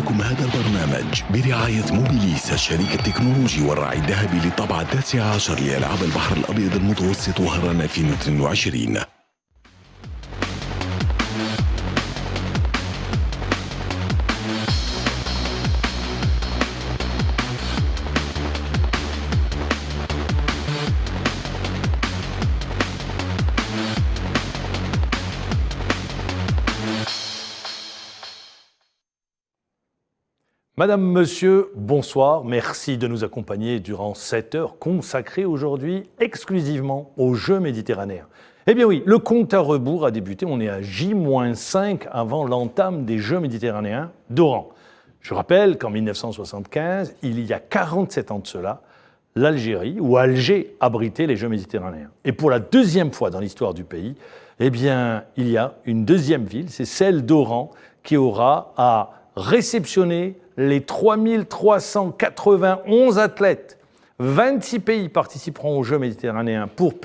لكم هذا البرنامج برعاية موبيليس الشريك التكنولوجي والراعي الذهبي للطبعة 19 لألعاب البحر الأبيض المتوسط وهران 2022. Madame, Monsieur, bonsoir. Merci de nous accompagner durant 7 heures consacrées aujourd'hui exclusivement aux Jeux méditerranéens. Eh bien oui, le compte à rebours a débuté. On est à J-5 avant l'entame des Jeux méditerranéens d'Oran. Je rappelle qu'en 1975, il y a 47 ans de cela, l'Algérie ou Alger abritait les Jeux méditerranéens. Et pour la deuxième fois dans l'histoire du pays, eh bien, il y a une deuxième ville, c'est celle d'Oran, qui aura à réceptionner les 3391 athlètes. 26 pays participeront aux Jeux méditerranéens pour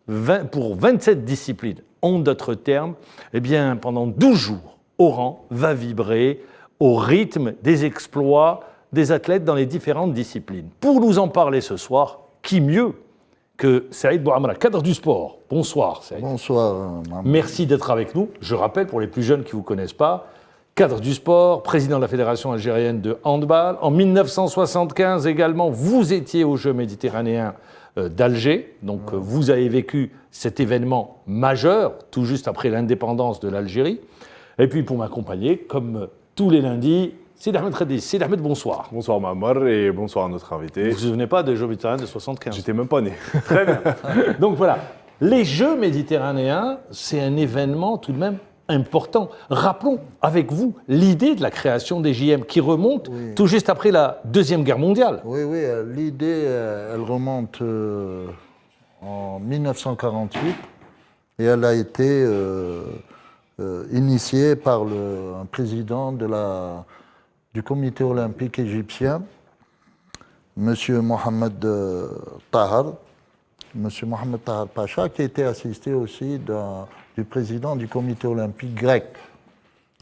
27 disciplines. En d'autres termes, eh bien, pendant 12 jours, Oran va vibrer au rythme des exploits des athlètes dans les différentes disciplines. Pour nous en parler ce soir, qui mieux que Saïd Bouamra, cadre du sport. Bonsoir Saïd. Bonsoir. Merci d'être avec nous. Je rappelle pour les plus jeunes qui ne vous connaissent pas, cadre du sport, président de la Fédération algérienne de handball. En 1975 également, vous étiez aux Jeux méditerranéens d'Alger. Donc vous avez vécu cet événement majeur, tout juste après l'indépendance de l'Algérie. Et puis pour m'accompagner, comme tous les lundis, Sid Ahmed Khadis. Sid Ahmed, bonsoir. Bonsoir Mahamar et bonsoir à notre invité. Vous ne vous souvenez pas des Jeux méditerranéens de 75 ? J'étais même pas né. Très bien. Donc voilà, les Jeux méditerranéens, c'est un événement tout de même important. Rappelons avec vous l'idée de la création des JM qui remonte tout juste après la Deuxième Guerre mondiale. Oui, l'idée, elle remonte en 1948 et elle a été initiée par un président du comité olympique égyptien, M. Mohamed Tahar, Pacha, qui était assisté aussi du président du comité olympique grec.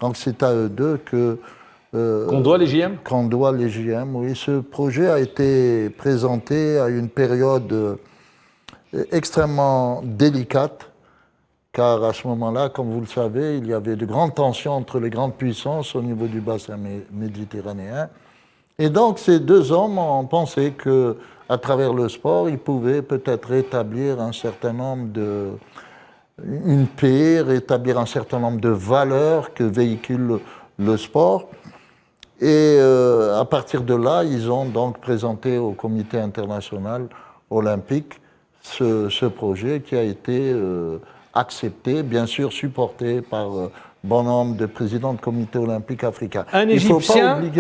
Donc c'est à eux deux qu'on doit les JM ? Qu'on doit les JM, oui. Ce projet a été présenté à une période extrêmement délicate, car à ce moment-là, comme vous le savez, il y avait de grandes tensions entre les grandes puissances au niveau du bassin méditerranéen. Et donc ces deux hommes ont pensé qu'à travers le sport, ils pouvaient peut-être rétablir un certain nombre une paix, rétablir un certain nombre de valeurs que véhicule le sport. Et à partir de là, ils ont donc présenté au Comité international olympique ce projet qui a été accepté, bien sûr supporté par bon nombre de présidents de Comité olympique africain. Un Égyptien, oui.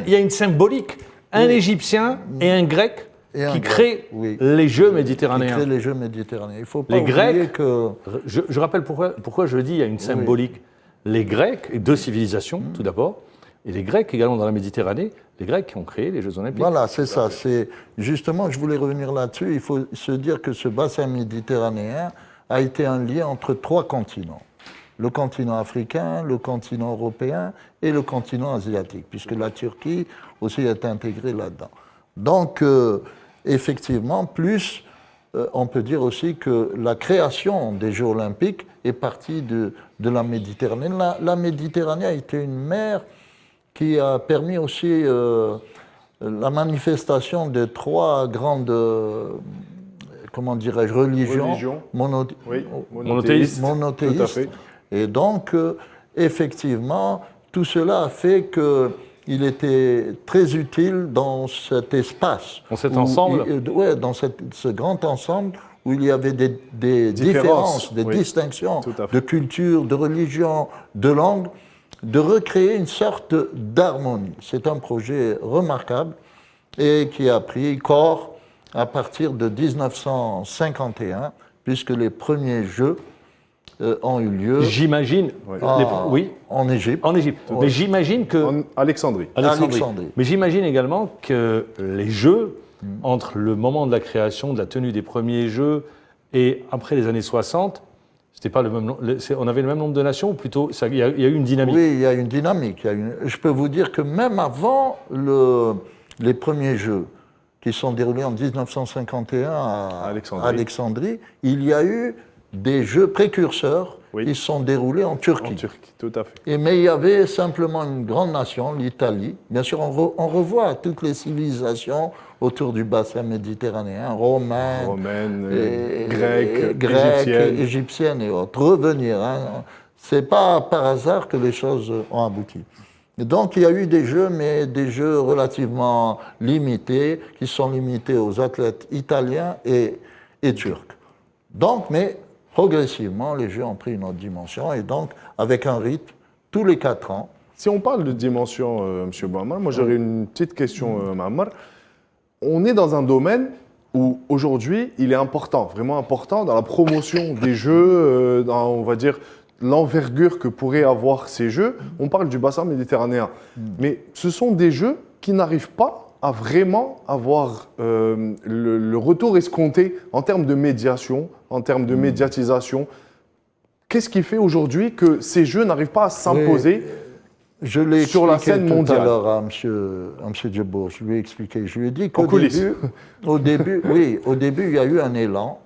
Il y a une symbolique, un Égyptien et un Grec qui créent les Jeux méditerranéens. Qui créent les Jeux méditerranéens. Il ne faut pas les oublier Grecs, que... Je rappelle pourquoi je dis qu'il y a une symbolique. Les Grecs, et deux civilisations tout d'abord, et les Grecs également dans la Méditerranée, les Grecs qui ont créé les Jeux olympiques. Voilà, c'est ça. Justement, je voulais revenir là-dessus. Il faut se dire que ce bassin méditerranéen a été un lien entre 3 continents. Le continent africain, le continent européen et le continent asiatique, puisque la Turquie aussi est intégrée là-dedans. Donc, effectivement, on peut dire aussi que la création des Jeux olympiques est partie de la Méditerranée. La Méditerranée a été une mer qui a permis aussi la manifestation de 3 grandes, comment dirais-je, religions monothéistes. Tout à fait. Et donc, effectivement, tout cela a fait qu'il était très utile dans cet espace. Dans cet ensemble ? Oui, dans ce grand ensemble où il y avait des différences, des distinctions de culture, de religion, de langue, de recréer une sorte d'harmonie. C'est un projet remarquable et qui a pris corps à partir de 1951, puisque les premiers Jeux ont eu lieu. J'imagine. En Égypte. En Égypte. Oui. Mais j'imagine que. En Alexandrie. Mais j'imagine également que les Jeux, entre le moment de la création, de la tenue des premiers Jeux et après les années 60, C'était pas le même on avait le même nombre de nations ou plutôt il y a eu une dynamique? Oui, il y a une dynamique. Je peux vous dire que même avant les premiers Jeux qui sont déroulés en 1951 à Alexandrie, il y a eu des Jeux précurseurs qui sont déroulés en Turquie. En Turquie, tout à fait. Mais il y avait simplement une grande nation, l'Italie. Bien sûr, on revoit toutes les civilisations autour du bassin méditerranéen, romaines, grecques, égyptiennes et autres, revenir. Ce n'est pas par hasard que les choses ont abouti. Et donc il y a eu des Jeux, mais des Jeux relativement limités, qui sont limités aux athlètes italiens et turcs. Donc, mais progressivement, les Jeux ont pris une autre dimension, et donc avec un rythme, tous les 4 ans. Si on parle de dimension, M. Bouhammar, moi j'aurais une petite question, Mouhammar. On est dans un domaine où aujourd'hui, il est important, vraiment important, dans la promotion des Jeux, dans, on va dire, l'envergure que pourraient avoir ces Jeux. On parle du bassin méditerranéen. Mais ce sont des Jeux qui n'arrivent pas à vraiment avoir le retour escompté en termes de médiation, en termes de médiatisation. Qu'est-ce qui fait aujourd'hui que ces Jeux n'arrivent pas à s'imposer sur la scène mondiale? Alors à M. Djebbour, je lui ai expliqué. Je lui ai dit qu'au début, il y a eu un élan,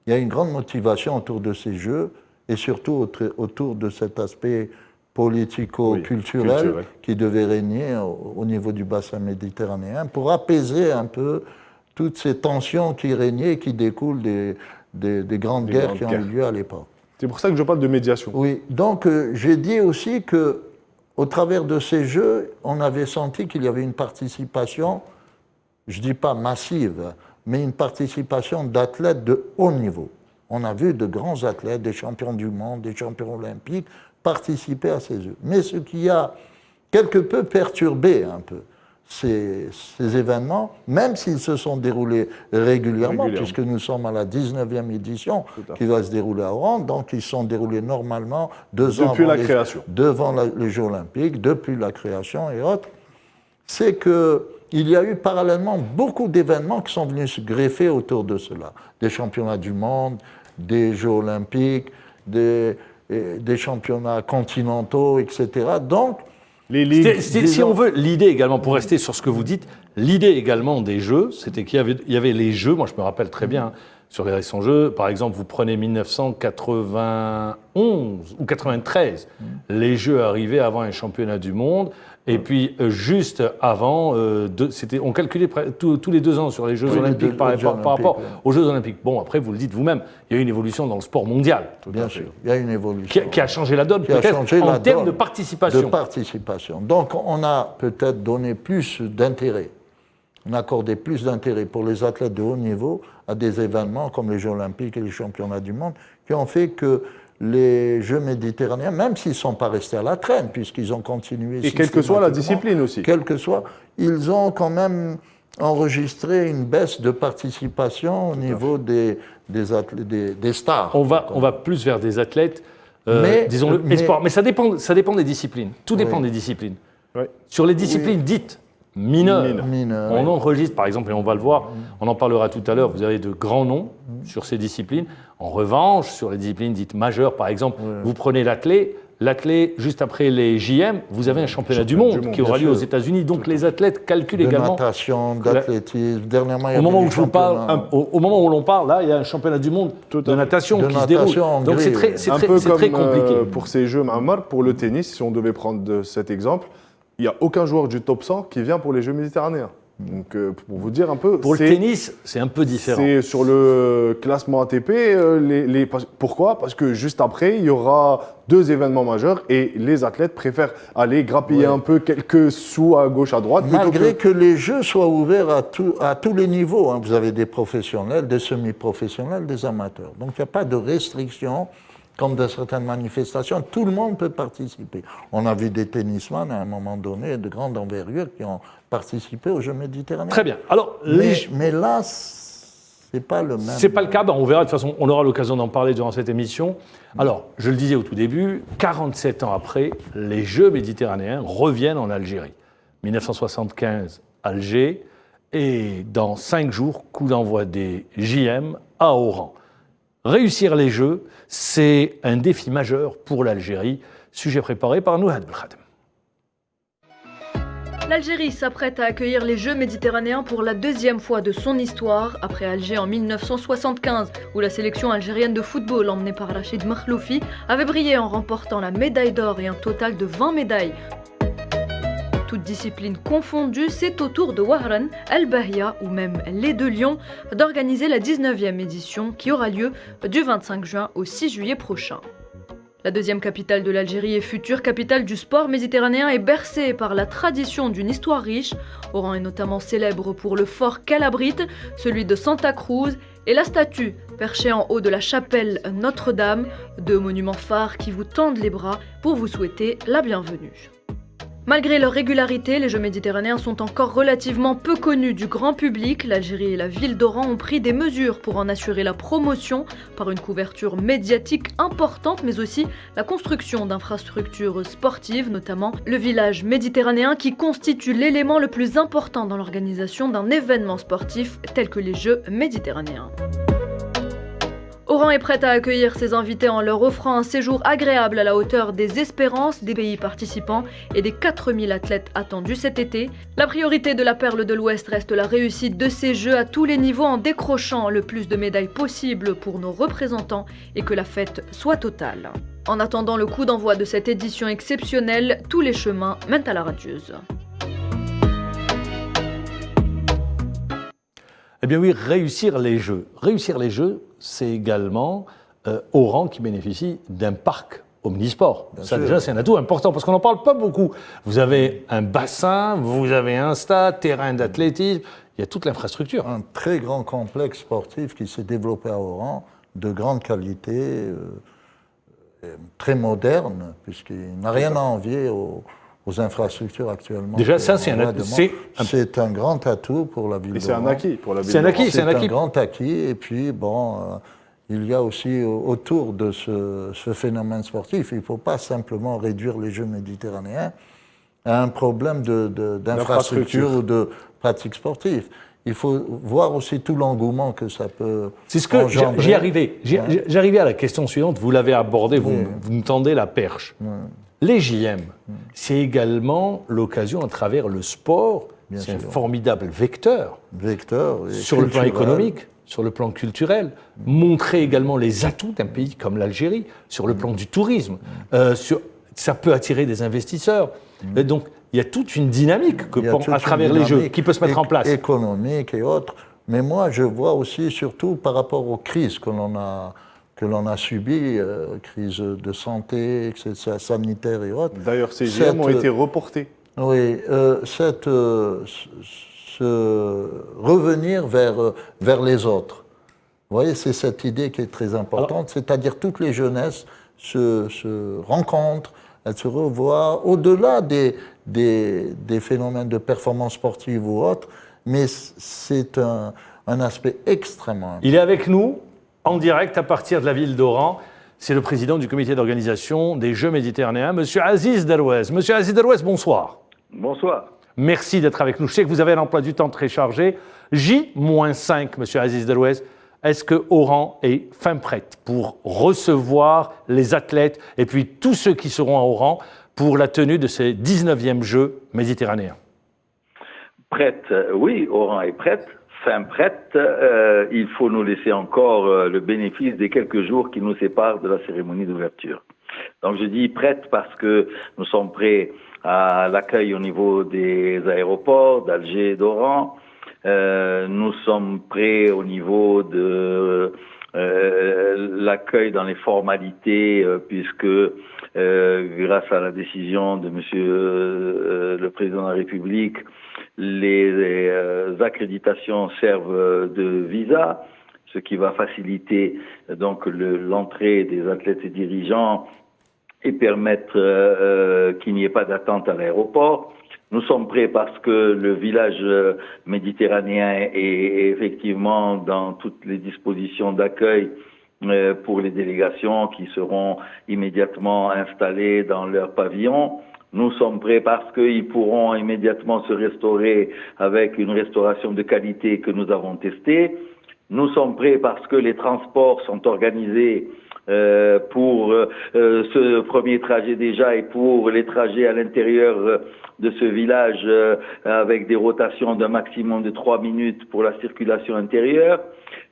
il y a une grande motivation autour de ces Jeux et surtout autour de cet aspect politico-culturel qui devait régner au niveau du bassin méditerranéen pour apaiser un peu toutes ces tensions qui régnaient et qui découlent des grandes guerres qui ont eu lieu à l'époque. C'est pour ça que je parle de médiation. Oui, donc j'ai dit aussi qu'au travers de ces Jeux, on avait senti qu'il y avait une participation, je ne dis pas massive, mais une participation d'athlètes de haut niveau. On a vu de grands athlètes, des champions du monde, des champions olympiques, participer à ces Jeux. Mais ce qui a quelque peu perturbé un peu ces événements, même s'ils se sont déroulés régulièrement, puisque nous sommes à la 19e édition qui va se dérouler à Oran, donc ils sont déroulés normalement 2 ans devant les Jeux olympiques, depuis la création et autres, c'est qu'il y a eu parallèlement beaucoup d'événements qui sont venus se greffer autour de cela. Des championnats du monde, des Jeux olympiques, des championnats continentaux, etc. Donc, si on veut, l'idée également, pour rester sur ce que vous dites, l'idée également des Jeux, c'était qu'il y avait les Jeux, moi je me rappelle très bien, sur les récents Jeux, par exemple, vous prenez 1991 ou 93, les Jeux arrivaient avant un championnat du monde, et puis juste avant, on calculait tous les 2 ans sur les Jeux olympiques par rapport aux Jeux olympiques. Bon, après, vous le dites vous-même, il y a eu une évolution dans le sport mondial. Bien sûr, il y a une évolution. Qui a changé la donne, peut-être, en termes de participation. Donc, on a peut-être donné plus d'intérêt, on a accordé plus d'intérêt pour les athlètes de haut niveau à des événements comme les Jeux olympiques et les championnats du monde, qui ont fait que les Jeux méditerranéens, même s'ils ne sont pas restés à la traîne, puisqu'ils ont continué... Et quelle que soit la discipline aussi. Quelle que soit, ils ont quand même enregistré une baisse de participation au niveau des stars. On va plus vers des athlètes, disons-le, espoirs. Mais ça dépend des disciplines. Tout dépend des disciplines. Oui. Sur les disciplines dites mineures, on enregistre, par exemple, et on va le voir, on en parlera tout à l'heure, vous avez de grands noms sur ces disciplines. En revanche, sur les disciplines dites majeures, par exemple, vous prenez l'athlé, juste après les JM, vous avez un championnat du monde qui aura lieu aux États-Unis. Donc les athlètes calculent également. De natation, d'athlétisme. Dernièrement, au moment où je vous parle, au moment où l'on parle, là, il y a un championnat du monde de natation qui se déroule. Donc c'est très compliqué. Pour ces Jeux, Mouhammar, pour le tennis, si on devait prendre cet exemple, il n'y a aucun joueur du top 100 qui vient pour les Jeux méditerranéens. Donc, pour vous dire un peu... Pour le tennis, c'est un peu différent. C'est sur le classement ATP. Pourquoi ? Parce que juste après, il y aura 2 événements majeurs et les athlètes préfèrent aller grappiller un peu quelques sous à gauche, à droite. Malgré que les Jeux soient ouverts à tous les niveaux. Vous avez des professionnels, des semi-professionnels, des amateurs. Donc, il n'y a pas de restriction. Comme dans certaines manifestations, tout le monde peut participer. On a vu des tennisman à un moment donné de grande envergure qui ont participé aux Jeux méditerranéens. Très bien. Alors, mais là, c'est pas le même. C'est pas le cas. On verra. De toute façon, on aura l'occasion d'en parler durant cette émission. Alors, je le disais au tout début, 47 ans après, les Jeux méditerranéens reviennent en Algérie. 1975, Alger, et dans 5 jours, coup d'envoi des JM à Oran. réussir les Jeux, c'est un défi majeur pour l'Algérie. Sujet préparé par Nouhad Belkhadem. L'Algérie s'apprête à accueillir les Jeux méditerranéens pour la deuxième fois de son histoire, après Alger en 1975, où la sélection algérienne de football, emmenée par Rachid Makhloufi, avait brillé en remportant la médaille d'or et un total de 20 médailles. Toutes disciplines confondues, c'est au tour de Wahran, El Bahia ou même les de Lyon d'organiser la 19e édition qui aura lieu du 25 juin au 6 juillet prochain. La deuxième capitale de l'Algérie et future capitale du sport méditerranéen est bercée par la tradition d'une histoire riche. Oran est notamment célèbre pour le fort qu'elle abrite, celui de Santa Cruz, et la statue perchée en haut de la chapelle Notre-Dame, deux monuments phares qui vous tendent les bras pour vous souhaiter la bienvenue. Malgré leur régularité, les Jeux méditerranéens sont encore relativement peu connus du grand public. L'Algérie et la ville d'Oran ont pris des mesures pour en assurer la promotion par une couverture médiatique importante, mais aussi la construction d'infrastructures sportives, notamment le village méditerranéen qui constitue l'élément le plus important dans l'organisation d'un événement sportif tel que les Jeux méditerranéens. Oran est prête à accueillir ses invités en leur offrant un séjour agréable à la hauteur des espérances des pays participants et des 4000 athlètes attendus cet été. La priorité de la perle de l'Ouest reste la réussite de ces Jeux à tous les niveaux en décrochant le plus de médailles possible pour nos représentants et que la fête soit totale. En attendant le coup d'envoi de cette édition exceptionnelle, tous les chemins mènent à la radieuse. Eh bien oui, réussir les Jeux. Réussir les Jeux, c'est également Oran qui bénéficie d'un parc omnisport. Bien Ça sûr. déjà, c'est un atout important parce qu'on n'en parle pas beaucoup. Vous avez un bassin, vous avez un stade, terrain d'athlétisme, il y a toute l'infrastructure. Un très grand complexe sportif qui s'est développé à Oran, de grande qualité, très moderne, puisqu'il n'a rien à envier aux infrastructures actuellement. Déjà, ça, c'est C'est un grand atout pour la ville Et de c'est un Oran. acquis pour la ville. C'est un de acquis, Oran. c'est un acquis. grand acquis. Et puis, bon, il y a aussi autour de ce phénomène sportif, il ne faut pas simplement réduire les Jeux méditerranéens à un problème d'infrastructure ou de pratique sportive. Il faut voir aussi tout l'engouement que ça peut C'est ce que engendrer. j'y arrivais. J'arrivais à la question suivante, vous l'avez abordée, vous nous tendez la perche. Les JM, c'est également l'occasion à travers le sport, Bien c'est un sûr. formidable vecteur Vecteur et sur le plan culturel. économique, sur le plan culturel, montrer également les atouts d'un pays comme l'Algérie, sur le plan du tourisme, ça peut attirer des investisseurs. Et donc, il y a toute une dynamique Il y a toute à une travers les Jeux dynamique qui peut se mettre en place. économique et autres. Mais moi, je vois aussi, surtout par rapport aux crises que l'on a subies, crise de santé, etc., sanitaire et autres. D'ailleurs, ces JM ont été reportés. Oui, revenir vers les autres. Vous voyez, c'est cette idée qui est très importante, c'est-à-dire toutes les jeunesses se rencontrent, elles se revoient, au-delà des phénomènes de performance sportive ou autres, mais c'est un aspect extrêmement important. Il est avec nous, en direct, à partir de la ville d'Oran. C'est le président du comité d'organisation des Jeux méditerranéens, Monsieur Aziz Derouez. Monsieur Aziz Derouez, bonsoir. Bonsoir. Merci d'être avec nous. Je sais que vous avez un emploi du temps très chargé. J-5, Monsieur Aziz Derouez. Est-ce que Oran est fin prête pour recevoir les athlètes et puis tous ceux qui seront à Oran pour la tenue de ces 19e Jeux méditerranéens? Prête, oui, Oran est prête. Fin prête, il faut nous laisser encore le bénéfice des quelques jours qui nous séparent de la cérémonie d'ouverture. Donc je dis prête parce que nous sommes prêts à l'accueil au niveau des aéroports d'Alger et d'Oran. Nous sommes prêts au niveau de l'accueil dans les formalités, puisque grâce à la décision de Monsieur le Président de la République, les accréditations servent de visa, ce qui va faciliter donc l'entrée des athlètes et dirigeants et permettre qu'il n'y ait pas d'attente à l'aéroport. Nous sommes prêts parce que le village méditerranéen est effectivement dans toutes les dispositions d'accueil pour les délégations qui seront immédiatement installées dans leur pavillon. Nous sommes prêts parce qu'ils pourront immédiatement se restaurer avec une restauration de qualité que nous avons testée. Nous sommes prêts parce que les transports sont organisés pour ce premier trajet déjà et pour les trajets à l'intérieur de ce village avec des rotations d'un maximum de 3 minutes pour la circulation intérieure.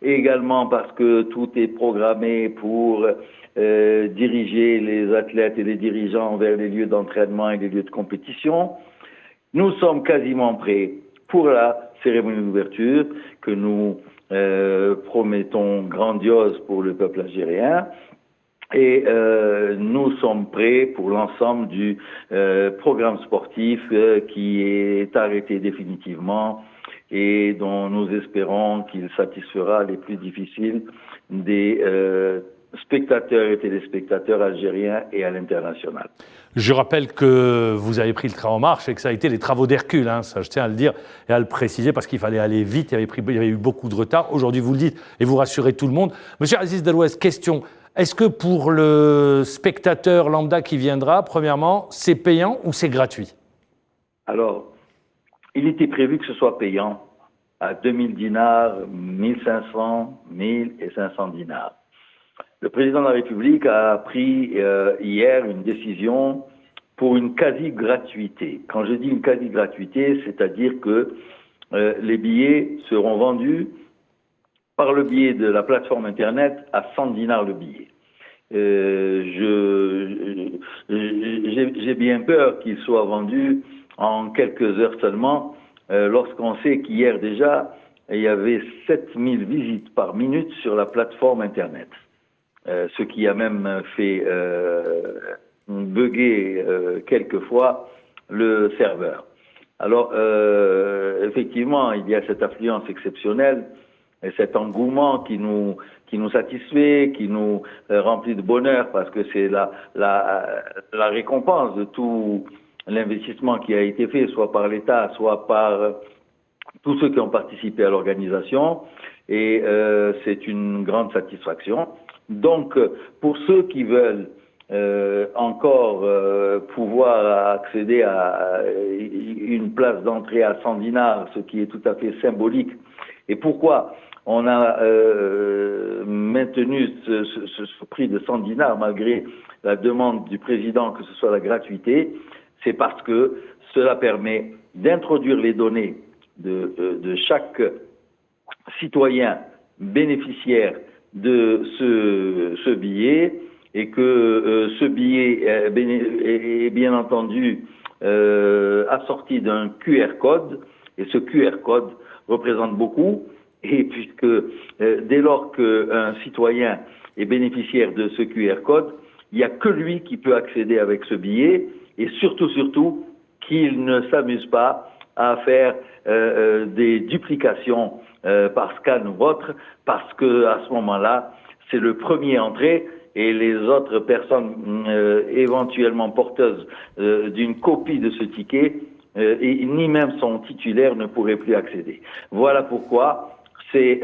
Et également parce que tout est programmé pour diriger les athlètes et les dirigeants vers les lieux d'entraînement et les lieux de compétition. Nous sommes quasiment prêts pour la cérémonie d'ouverture que nous promettons grandiose pour le peuple algérien. Et nous sommes prêts pour l'ensemble du programme sportif qui est arrêté définitivement et dont nous espérons qu'il satisfera les plus difficiles des spectateurs et téléspectateurs algériens et à l'international. Je rappelle que vous avez pris le train en marche et que ça a été les travaux d'Hercule, hein, ça je tiens à le dire et à le préciser parce qu'il fallait aller vite, il y avait eu beaucoup de retard. Aujourd'hui vous le dites et vous rassurez tout le monde. Monsieur Aziz Delouez, question, est-ce que pour le spectateur lambda qui viendra, premièrement, c'est payant ou c'est gratuit? Alors, il était prévu que ce soit payant à 2000 dinars, 1500, 1000 et 500 dinars. Le président de la République a pris hier une décision pour une quasi-gratuité. Quand je dis une quasi-gratuité, c'est-à-dire que les billets seront vendus par le biais de la plateforme Internet à 100 dinars le billet. J'ai bien peur qu'il soit vendu en quelques heures seulement, lorsqu'on sait qu'hier déjà, il y avait 7000 visites par minute sur la plateforme Internet. Ce qui a même fait bugger quelquefois le serveur. Alors, effectivement, il y a cette affluence exceptionnelle et cet engouement qui nous satisfait, qui nous remplit de bonheur parce que c'est la récompense de tout l'investissement qui a été fait, soit par l'État, soit par tous ceux qui ont participé à l'organisation. Et c'est une grande satisfaction. Donc, pour ceux qui veulent encore pouvoir accéder à une place d'entrée à 100 dinars, ce qui est tout à fait symbolique, et pourquoi on a maintenu ce prix de 100 dinars malgré la demande du président que ce soit la gratuité, c'est parce que cela permet d'introduire les données de chaque citoyen bénéficiaire de ce billet et que ce billet est bien entendu assorti d'un QR code et ce QR code représente beaucoup et puisque dès lors qu'un citoyen est bénéficiaire de ce QR code, il n'y a que lui qui peut accéder avec ce billet et surtout qu'il ne s'amuse pas à faire des duplications par scan ou autre, parce que à ce moment-là, c'est le premier entré et les autres personnes éventuellement porteuses d'une copie de ce ticket, et ni même son titulaire ne pourrait plus accéder. Voilà pourquoi c'est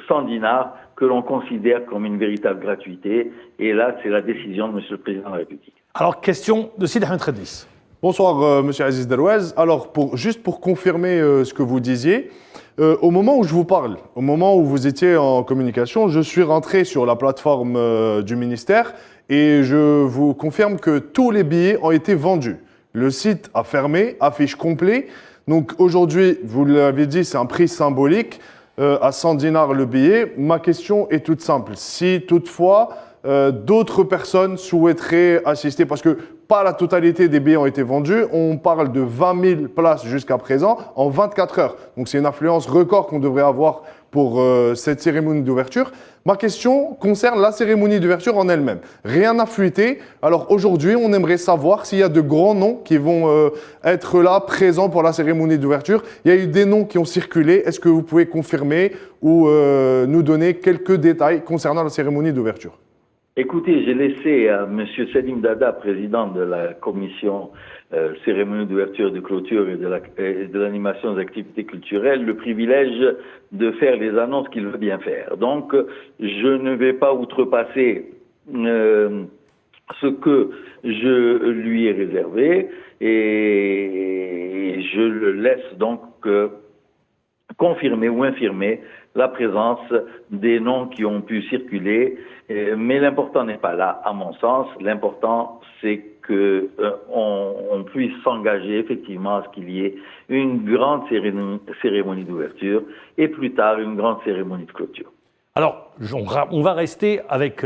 100 dinars que l'on considère comme une véritable gratuité, et là, c'est la décision de M. le Président de la République. Alors, question de Sid Ahmed Redis. Bonsoir, Monsieur Aziz Delouez. Alors, juste pour confirmer ce que vous disiez, au moment où je vous parle, au moment où vous étiez en communication, je suis rentré sur la plateforme du ministère et je vous confirme que tous les billets ont été vendus. Le site a fermé, affiche complet. Donc aujourd'hui, vous l'avez dit, c'est un prix symbolique, à 100 dinars le billet. Ma question est toute simple. Si toutefois, d'autres personnes souhaiteraient assister, parce que pas la totalité des billets ont été vendus, on parle de 20 000 places jusqu'à présent en 24 heures. Donc c'est une affluence record qu'on devrait avoir pour cette cérémonie d'ouverture. Ma question concerne la cérémonie d'ouverture en elle-même. Rien n'a fuité. Alors aujourd'hui, on aimerait savoir s'il y a de grands noms qui vont être là, présents pour la cérémonie d'ouverture. Il y a eu des noms qui ont circulé. Est-ce que vous pouvez confirmer ou nous donner quelques détails concernant la cérémonie d'ouverture ? Écoutez, j'ai laissé à M. Selim Dada, président de la commission cérémonie d'ouverture et de clôture et de l'animation des activités culturelles, le privilège de faire les annonces qu'il veut bien faire. Donc, je ne vais pas outrepasser ce que je lui ai réservé et je le laisse donc confirmer ou infirmer la présence des noms qui ont pu circuler. Mais l'important n'est pas là, à mon sens. L'important, c'est que on puisse s'engager effectivement à ce qu'il y ait une grande cérémonie d'ouverture et plus tard une grande cérémonie de clôture. Alors, on va rester avec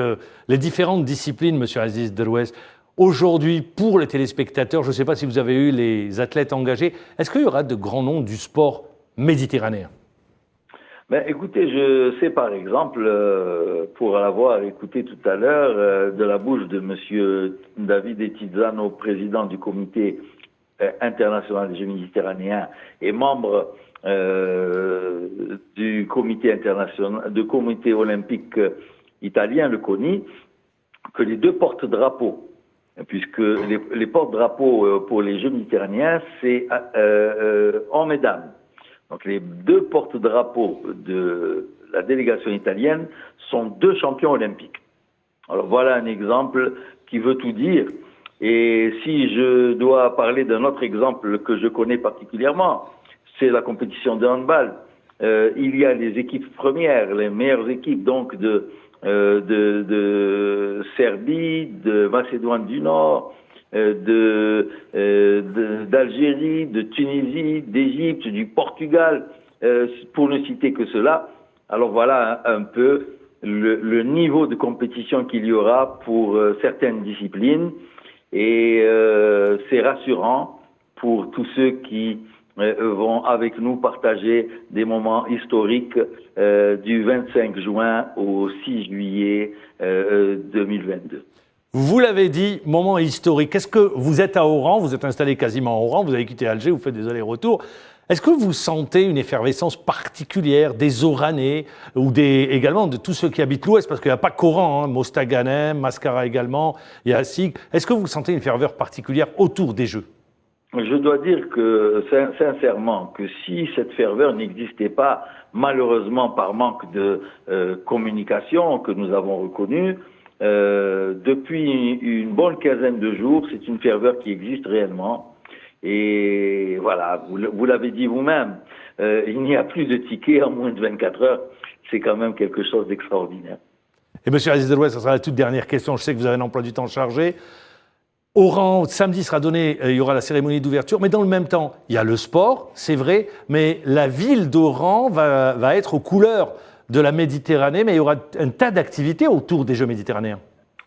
les différentes disciplines, Monsieur Aziz Derouez. Aujourd'hui, pour les téléspectateurs, je ne sais pas si vous avez eu les athlètes engagés, est-ce qu'il y aura de grands noms du sport méditerranéen? Ben, écoutez, je sais par exemple, pour l'avoir écouté tout à l'heure, de la bouche de Monsieur David Etizzano, président du comité international des Jeux méditerranéens et membre du comité international, du comité olympique italien, le CONI, que les deux porte-drapeaux, puisque les porte-drapeaux pour les Jeux méditerranéens, c'est hommes et dames. Donc les deux porte-drapeaux de la délégation italienne sont deux champions olympiques. Alors voilà un exemple qui veut tout dire. Et si je dois parler d'un autre exemple que je connais particulièrement, c'est la compétition de handball. Il y a les équipes premières, les meilleures équipes donc de Serbie, de Macédoine du Nord, d'Algérie, de Tunisie, d'Égypte, du Portugal, pour ne citer que cela. Alors voilà un peu le niveau de compétition qu'il y aura pour certaines disciplines et c'est rassurant pour tous ceux qui vont avec nous partager des moments historiques du 25 juin au 6 juillet 2022. Vous l'avez dit, moment historique. Est-ce que vous êtes à Oran, vous êtes installé quasiment à Oran, vous avez quitté Alger, vous faites des allers-retours. Est-ce que vous sentez une effervescence particulière des Oranais ou également de tous ceux qui habitent l'Ouest? Parce qu'il n'y a pas qu'Oran, hein, Mostaganem, Mascara également, il y a Sig. Est-ce que vous sentez une ferveur particulière autour des Jeux? Je dois dire que, sincèrement, que si cette ferveur n'existait pas, malheureusement par manque de communication que nous avons reconnue, depuis une bonne quinzaine de jours, c'est une ferveur qui existe réellement. Et voilà, vous l'avez dit vous-même, il n'y a plus de tickets en moins de 24 heures. C'est quand même quelque chose d'extraordinaire. Et Monsieur Aziz Derouez, ce sera la toute dernière question. Je sais que vous avez un emploi du temps chargé. Oran, samedi sera donné, il y aura la cérémonie d'ouverture, mais dans le même temps, il y a le sport, c'est vrai, mais la ville d'Oran va être aux couleurs de la Méditerranée, mais il y aura un tas d'activités autour des Jeux méditerranéens.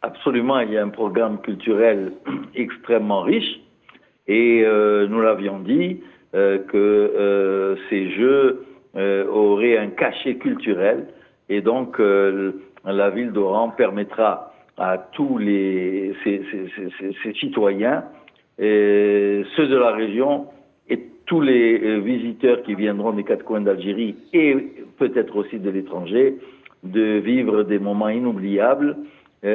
Absolument, il y a un programme culturel extrêmement riche et nous l'avions dit que ces Jeux auraient un cachet culturel et donc la ville d'Oran permettra à tous ces citoyens, ceux de la région et tous les visiteurs qui viendront des quatre coins d'Algérie et peut-être aussi de l'étranger, de vivre des moments inoubliables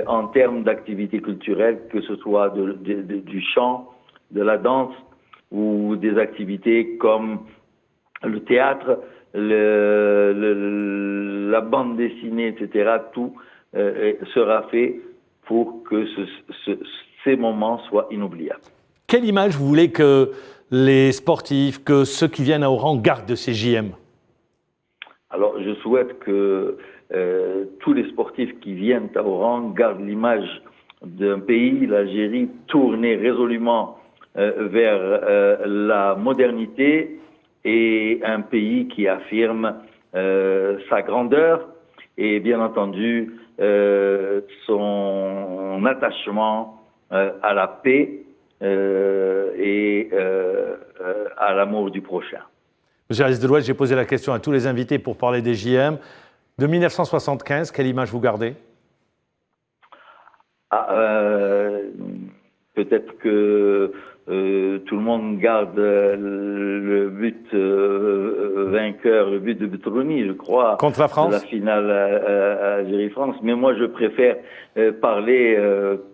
en termes d'activités culturelles, que ce soit du chant, de la danse ou des activités comme le théâtre, la bande dessinée, etc. Tout sera fait pour que ces moments soient inoubliables. Quelle image vous voulez que les sportifs, que ceux qui viennent à Oran gardent de ces JM? Alors, je souhaite que tous les sportifs qui viennent à Oran gardent l'image d'un pays, l'Algérie, tourné résolument vers la modernité et un pays qui affirme sa grandeur et bien entendu son attachement à la paix et à l'amour du prochain. Monsieur Aziz Derouez, j'ai posé la question à tous les invités pour parler des JM. De 1975, quelle image vous gardez? Peut-être que tout le monde garde le but vainqueur, le but de Betrouni, je crois. Contre la France? De la finale Algérie-France. Mais moi, je préfère parler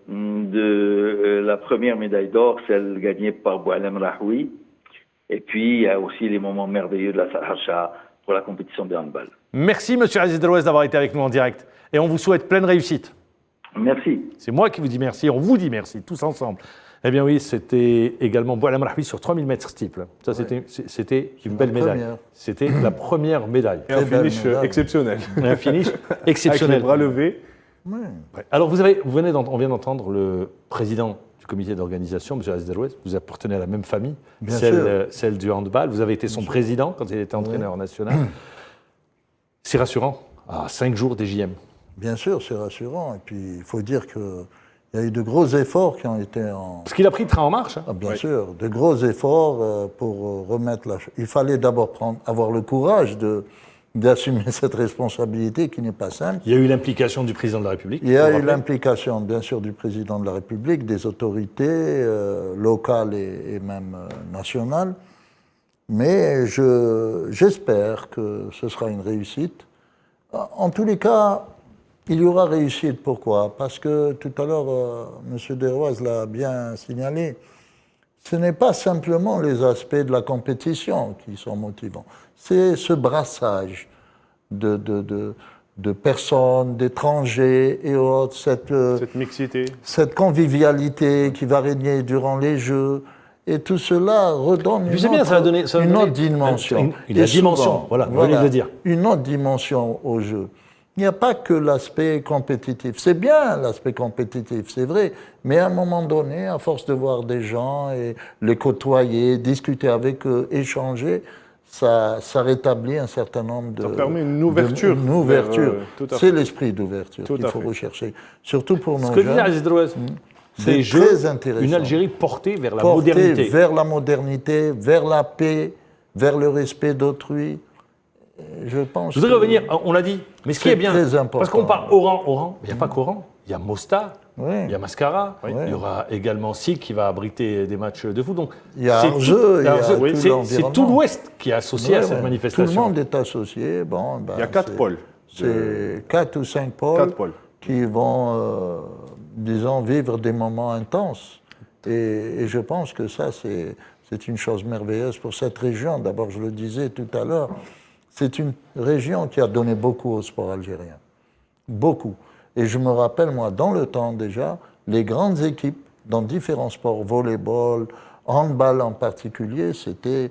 de la première médaille d'or, celle gagnée par Boualem Rahoui. Et puis, il y a aussi les moments merveilleux de la Sarhacha pour la compétition de handball. Merci, Monsieur Aziz Derouez, d'avoir été avec nous en direct. Et on vous souhaite pleine réussite. Merci. C'est moi qui vous dis merci, on vous dit merci, tous ensemble. Eh bien oui, c'était également Boualem Rahbi sur 3000 mètres steeple. Ça, c'était une belle médaille. première. C'était la première médaille. Et un Très belle finish médaille. exceptionnel. Un finish Avec exceptionnel. les bras levés. Oui. Ouais. Alors, on vient d'entendre le président du comité d'organisation, M. Aziz Derouez. Vous appartenez à la même famille, Bien sûr. celle du handball. Vous avez été son président quand il était entraîneur national. C'est rassurant, à 5 jours des JM. Bien sûr, c'est rassurant. Et puis, il faut dire qu'il y a eu de gros efforts qui ont été Parce qu'il a pris le train en marche. Hein. Ah, bien sûr, de gros efforts pour remettre la... Il fallait d'abord avoir le courage d'assumer cette responsabilité qui n'est pas simple. Il y a eu l'implication du président de la République. Il y a faut eu rappeler. l'implication, bien sûr, du président de la République, des autorités locales et même nationales. Mais j'espère que ce sera une réussite. En tous les cas, il y aura réussite. Pourquoi? Parce que tout à l'heure, M. Derouaz l'a bien signalé, ce n'est pas simplement les aspects de la compétition qui sont motivants. C'est ce brassage de personnes, d'étrangers et autres, Cette mixité. cette convivialité qui va régner durant les Jeux. Et tout cela redonne Puis c'est bien, ça va donner une autre dimension. La Et dimension, souvent, voilà, vous venez de le dire. Une autre dimension au jeu. Il n'y a pas que l'aspect compétitif. C'est bien l'aspect compétitif, c'est vrai. Mais à un moment donné, à force de voir des gens et les côtoyer, discuter avec eux, échanger, ça rétablit un certain nombre de... Ça permet une ouverture. Une ouverture. Tout à C'est fait. l'esprit d'ouverture Tout qu'il à faut fait. rechercher. Surtout pour nos Ce que disait jeunes. Aziz Derouez, C'est des très jeux, intéressant. une Algérie portée vers la Porter modernité. vers la modernité, vers la paix, vers le respect d'autrui. Je pense Je voudrais que- revenir, on l'a dit, mais ce qui C'est est bien, très important. parce qu'on parle Oran, il n'y a pas qu'Oran, il y a Mostar, Oui. il y a Mascara, Oui. il y aura également SIC qui va abriter des matchs de foot. Donc, Il y a c'est Argeux, tout- il y a Argeux, tout c'est l'environnement. tout l'Ouest qui est associé à Ouais, cette ouais. manifestation. Tout le monde est associé. Bon, ben, Il y a 4 c'est- pôles. C'est 4 ou 5 pôles, 4 pôles. qui vont, disons, vivre des moments intenses. Et je pense que ça, c'est une chose merveilleuse pour cette région. D'abord, je le disais tout à l'heure, c'est une région qui a donné beaucoup au sport algérien. Beaucoup. Et je me rappelle, moi, dans le temps déjà, les grandes équipes dans différents sports, volleyball, handball en particulier, c'était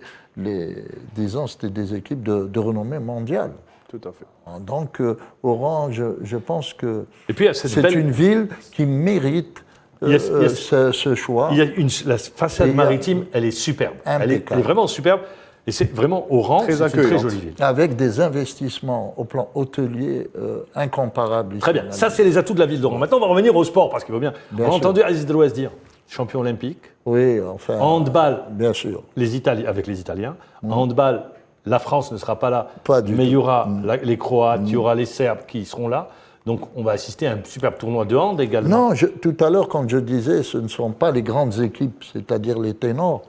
c'était des équipes de renommée mondiale. Tout à fait. Donc, Oran, je pense que Et puis, il y a cette c'est belle- une ville qui mérite Il y a- ce choix. il y a la façade Et il y a- maritime, elle est superbe. Elle est Impeccable. vraiment superbe. Et c'est vraiment Oran, Très c'est une très accueillante. jolie ville. Avec des investissements au plan hôtelier incomparables. Très bien, ça c'est les atouts de la ville d'Oran. Maintenant, on va revenir au sport, parce qu'il faut bien. Bien On a sûr. entendu Aziz Derouez dire champion olympique, Oui, enfin. handball, Bien sûr. avec les Italiens. Handball, la France ne sera pas là, Pas du mais il y tout. aura les Croates, il y aura les Serbes qui seront là. Donc on va assister à un superbe tournoi de hand également. Non, tout à l'heure, quand je disais, ce ne sont pas les grandes équipes, c'est-à-dire les ténors.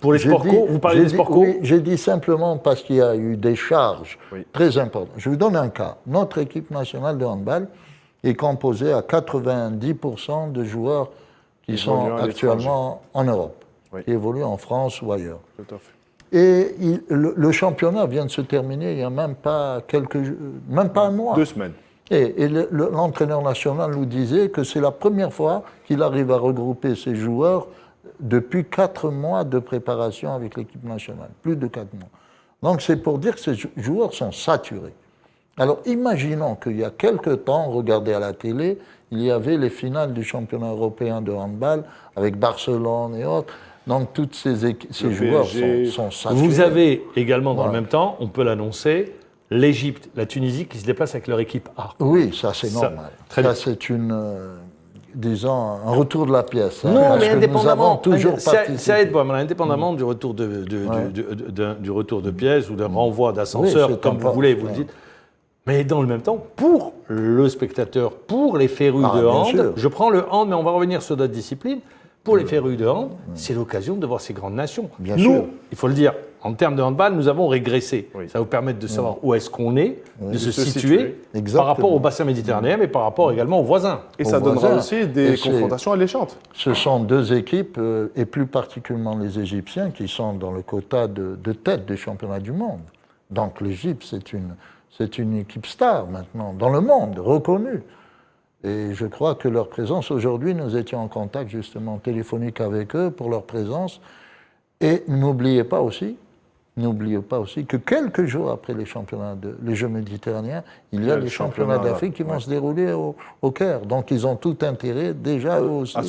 Pour les J'ai sports dit- co, vous parlez j'ai des dit- sports co. Oui, j'ai dit simplement parce qu'il y a eu des charges Oui. très importantes. Je vous donne un cas. Notre équipe nationale de handball est composée à 90% de joueurs qui sont Évoluant à actuellement en Europe, Oui. qui évoluent en France ou ailleurs. Tout à fait. Et le championnat vient de se terminer il n'y a même pas même pas un mois. 2 semaines. Et l'entraîneur national nous disait que c'est la première fois qu'il arrive à regrouper ses joueurs depuis 4 mois de préparation avec l'équipe nationale, plus de 4 mois. Donc c'est pour dire que ces joueurs sont saturés. Alors imaginons qu'il y a quelque temps, regardez à la télé, il y avait les finales du championnat européen de handball avec Barcelone et autres. Donc tous ces joueurs PSG. sont saturés. Vous avez également dans le Voilà. même temps, on peut l'annoncer, l'Égypte, la Tunisie qui se déplacent avec leur équipe A. Oui, ça c'est Ça, normal. très Ça bien. c'est disons, un retour de la pièce. hein, Non, parce mais que nous indépendamment, avons toujours ça participé. aide pas, mais indépendamment du retour du retour de pièces ou d'un renvoi d'ascenseur, Oui, c'est comme vous important. voulez, vous le dites. Mais dans le même temps, pour le spectateur, pour les férus Ah, de bien hand, sûr. je prends le hand, mais on va revenir sur d'autres disciplines. Pour les férus de hand, c'est l'occasion de voir ces grandes nations. Bien nous, sûr. il faut le dire, en termes de handball, nous avons régressé. Oui. Ça va vous permettre de savoir où est-ce qu'on est, de se se situer, situer. Exactement. par rapport au bassin méditerranéen, mais par rapport également aux voisins. Et Aux ça donnera voisins. aussi des Et c'est- confrontations alléchantes. Ce sont deux équipes, et plus particulièrement les Égyptiens, qui sont dans le quota de tête des championnats du monde. Donc l'Égypte, c'est une équipe star maintenant, dans le monde, reconnue. Et je crois que leur présence, aujourd'hui, nous étions en contact justement téléphonique avec eux pour leur présence. Et n'oubliez pas aussi que quelques jours après les Jeux méditerranéens, il y a les championnats d'Afrique qui vont se dérouler au Caire. Donc ils ont tout intérêt déjà eux aussi à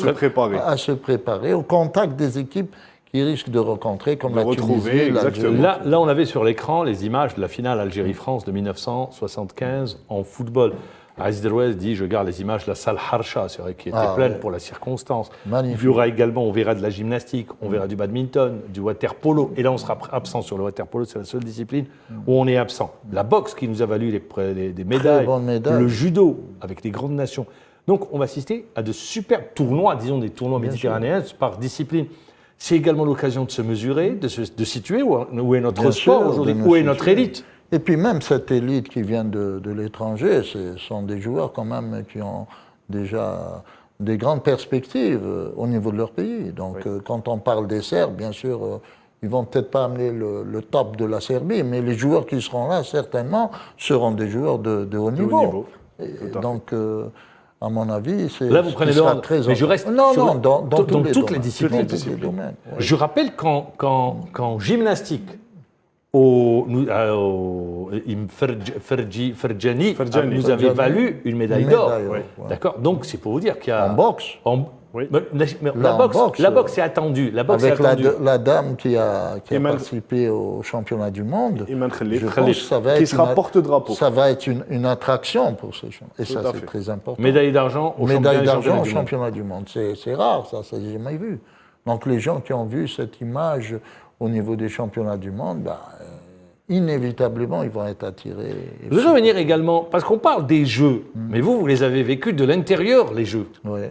se préparer au contact des équipes qu'ils risquent de rencontrer, comme la Tunisie, l'Algérie. Là, on avait sur l'écran les images de la finale Algérie-France de 1975 en football. Aziz Derouez dit, je garde les images de la salle Harsha, c'est vrai qui était pleine pour la circonstance. Magnifique. Il y aura également, on verra de la gymnastique, on verra du badminton, du water-polo. Et là, on sera absent sur le water-polo, c'est la seule discipline où on est absent. La boxe qui nous a valu des médailles, le judo avec les grandes nations. Donc, on va assister à de superbes tournois, disons des tournois méditerranéens par discipline. C'est également l'occasion de se mesurer, de situer où est notre sport aujourd'hui, où est notre élite. Et puis même cette élite qui vient de l'étranger, ce sont des joueurs quand même qui ont déjà des grandes perspectives au niveau de leur pays. Donc quand on parle des Serbes, bien sûr, ils vont peut-être pas amener le top de la Serbie, mais les joueurs qui seront là, certainement, seront des joueurs de haut niveau. Donc, à mon avis, c'est là, vous prenez l'ordre, mais je reste dans toutes les disciplines. Domaines, oui. Je rappelle qu'en gymnastique, Ferjani nous avait valu une médaille d'or. D'accord. Donc c'est pour vous dire qu'il y a en boxe. La boxe est attendue. Avec la dame qui a participé au championnat du monde, je pense que ça va être qui sera porte-drapeau. Ça va être une attraction pour ces gens. Et ça, c'est très important. Médaille d'argent au championnat du monde. C'est rare, ça c'est jamais vu. Donc les gens qui ont vu cette image au niveau des championnats du monde, inévitablement, ils vont être attirés. Je veux revenir également, parce qu'on parle des Jeux, mais vous les avez vécus de l'intérieur, les Jeux. Oui.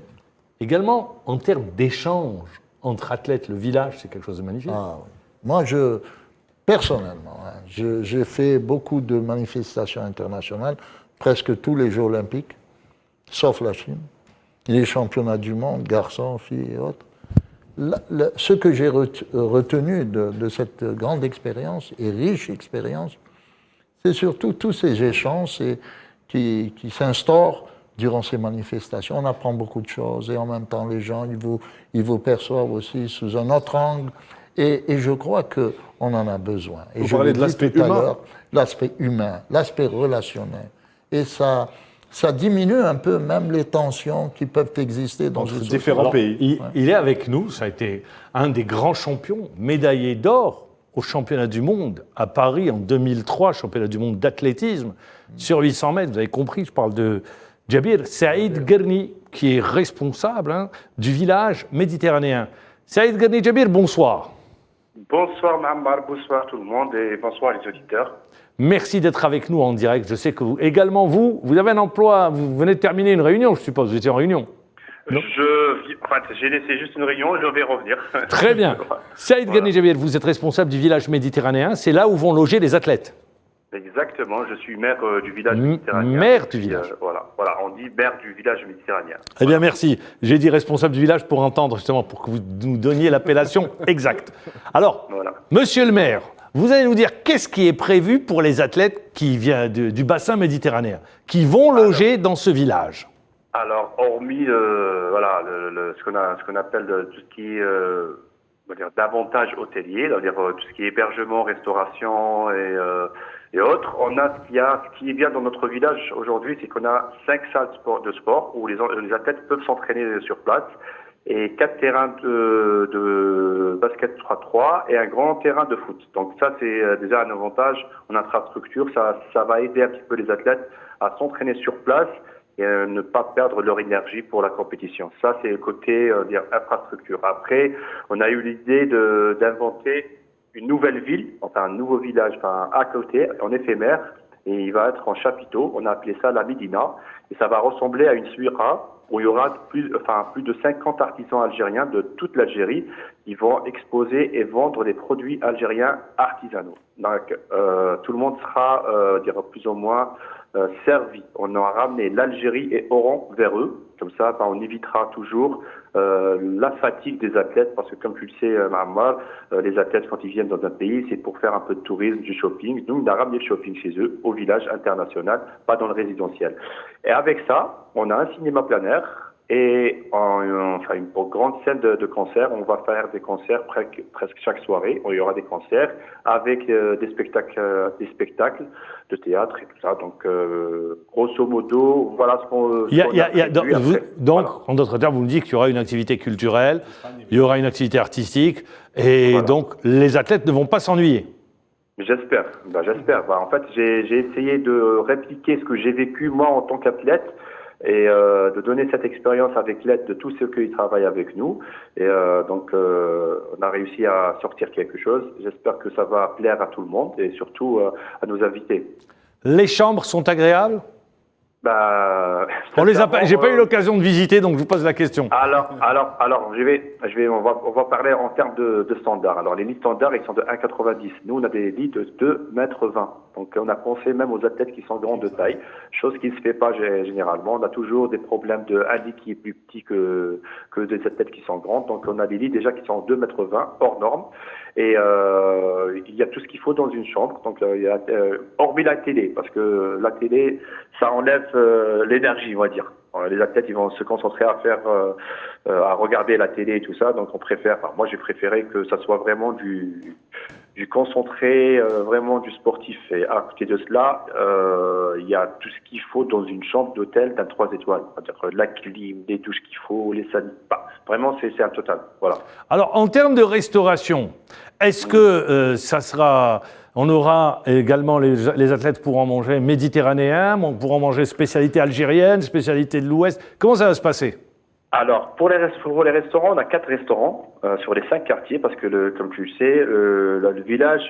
Également, en termes d'échange entre athlètes, le village, c'est quelque chose de magnifique. Ah, oui. Moi, personnellement, j'ai fait beaucoup de manifestations internationales, presque tous les Jeux olympiques, sauf la Chine, les championnats du monde, garçons, filles et autres. Ce que j'ai retenu de cette grande expérience et riche expérience, c'est surtout tous ces échanges qui s'instaurent durant ces manifestations. On apprend beaucoup de choses et en même temps les gens ils vous perçoivent aussi sous un autre angle et je crois qu'on en a besoin. Et vous parlez de l'aspect humain. L'aspect humain, l'aspect relationnel. Et ça diminue un peu même les tensions qui peuvent exister dans entre différents pays. Il est avec nous, ça a été un des grands champions, médaillé d'or au championnat du monde à Paris en 2003, championnat du monde d'athlétisme, sur 800 mètres, vous avez compris, je parle de Djabir Saïd Guerni, qui est responsable du village méditerranéen. Saïd Guerni Djabir, bonsoir. Bonsoir Mahammar, bonsoir tout le monde et bonsoir les auditeurs. Merci d'être avec nous en direct. Je sais que vous avez un emploi, vous venez de terminer une réunion, je suppose, vous étiez en réunion. J'ai laissé juste une réunion, je vais revenir. Très bien. Saïd Guerni Djabir, vous êtes responsable du village méditerranéen, c'est là où vont loger les athlètes. Exactement, je suis maire du village méditerranéen. Maire du village. Voilà, on dit maire du village méditerranéen. Eh bien, merci. J'ai dit responsable du village pour entendre, justement, pour que vous nous donniez l'appellation exacte. Alors, monsieur le maire, vous allez nous dire qu'est-ce qui est prévu pour les athlètes qui viennent du bassin méditerranéen, qui vont loger dans ce village. Alors, hormis ce qu'on appelle tout ce qui est davantage hôtelier, c'est-à-dire tout ce qui est hébergement, restauration et autres, on a ce qui est bien dans notre village aujourd'hui, c'est qu'on a 5 salles de sport où les athlètes peuvent s'entraîner sur place et 4 terrains de basket 3-3 et un grand terrain de foot. Donc ça, c'est déjà un avantage en infrastructure. Ça va aider un petit peu les athlètes à s'entraîner sur place et ne pas perdre leur énergie pour la compétition. Ça, c'est le côté infrastructure. Après, on a eu l'idée d'inventer une nouvelle ville, enfin un nouveau village, à côté, en éphémère, et il va être en chapiteau. On a appelé ça la Médina, et ça va ressembler à une suira où il y aura plus de 50 artisans algériens de toute l'Algérie qui vont exposer et vendre des produits algériens artisanaux. Donc tout le monde sera plus ou moins servi. On a ramené l'Algérie et Oran vers eux. Comme ça, on évitera toujours la fatigue des athlètes, parce que comme tu le sais, Mahammar, les athlètes, quand ils viennent dans un pays, c'est pour faire un peu de tourisme, du shopping. Nous, on a ramené le shopping chez eux, au village international, pas dans le résidentiel. Et avec ça, on a un cinéma plein air, et enfin une grande scène de concerts. On va faire des concerts presque chaque soirée. Il y aura des concerts avec des spectacles de théâtre et tout ça. Donc, grosso modo, voilà ce qu'on. Donc, en d'autres termes, vous me dites qu'il y aura une activité culturelle, il y aura une activité artistique, et donc les athlètes ne vont pas s'ennuyer. J'espère. En fait, j'ai essayé de répliquer ce que j'ai vécu moi en tant qu'athlète, et de donner cette expérience avec l'aide de tous ceux qui travaillent avec nous. Et donc, on a réussi à sortir quelque chose. J'espère que ça va plaire à tout le monde et surtout à nos invités. Les chambres sont agréables ? On les a pas. J'ai pas eu l'occasion de visiter, donc je vous pose la question. Alors, on va parler en termes de standards. Alors, les lits standards, ils sont de 1,90. Nous, on a des lits de 2,20 mètres. Donc, on a pensé même aux athlètes qui sont grands de taille, chose qui ne se fait pas généralement. On a toujours des problèmes de un lit qui est plus petit que des athlètes qui sont grands. Donc, on a des lits déjà qui sont 2,20 mètres, hors norme. Et il y a tout ce qu'il faut dans une chambre. Donc, il y a, hormis la télé, parce que la télé, ça enlève l'énergie, on va dire. Les athlètes, ils vont se concentrer à regarder la télé et tout ça. Donc, moi, j'ai préféré que ça soit vraiment du concentré, vraiment du sportif. Et à côté de cela, il y a tout ce qu'il faut dans une chambre d'hôtel d'un 3 étoiles. C'est-à-dire la clim, les douches qu'il faut, les salles. Vraiment, c'est un total. Voilà. Alors, en termes de restauration, est-ce que on aura également les athlètes pourront manger méditerranéen, pourront manger spécialité algérienne, spécialité de l'Ouest. Comment ça va se passer? Alors, pour les restaurants, on a 4 restaurants sur les 5 quartiers, parce que, comme tu le sais, le village,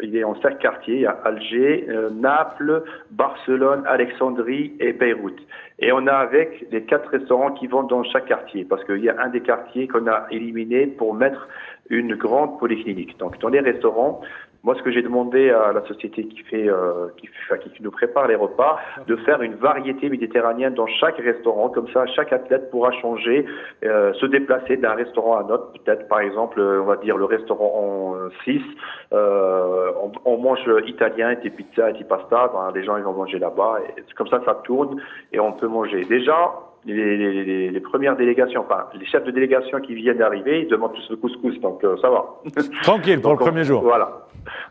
il est en 5 quartiers. Il y a Alger, Naples, Barcelone, Alexandrie et Beyrouth. Et on a avec les 4 restaurants qui vont dans chaque quartier, parce qu'il y a un des quartiers qu'on a éliminé pour mettre une grande polyclinique. Donc, dans les restaurants, moi, ce que j'ai demandé à la société qui nous prépare les repas, de faire une variété méditerranéenne dans chaque restaurant. Comme ça, chaque athlète pourra changer, se déplacer d'un restaurant à un autre. Peut-être, par exemple, on va dire le restaurant 6, on mange italien, des pizzas et des pasta. Les gens, ils vont manger là-bas. Et comme ça tourne et on peut manger. Déjà, les premières délégations, enfin, les chefs de délégation qui viennent d'arriver, ils demandent tous le couscous, donc ça va. Tranquille pour le premier jour.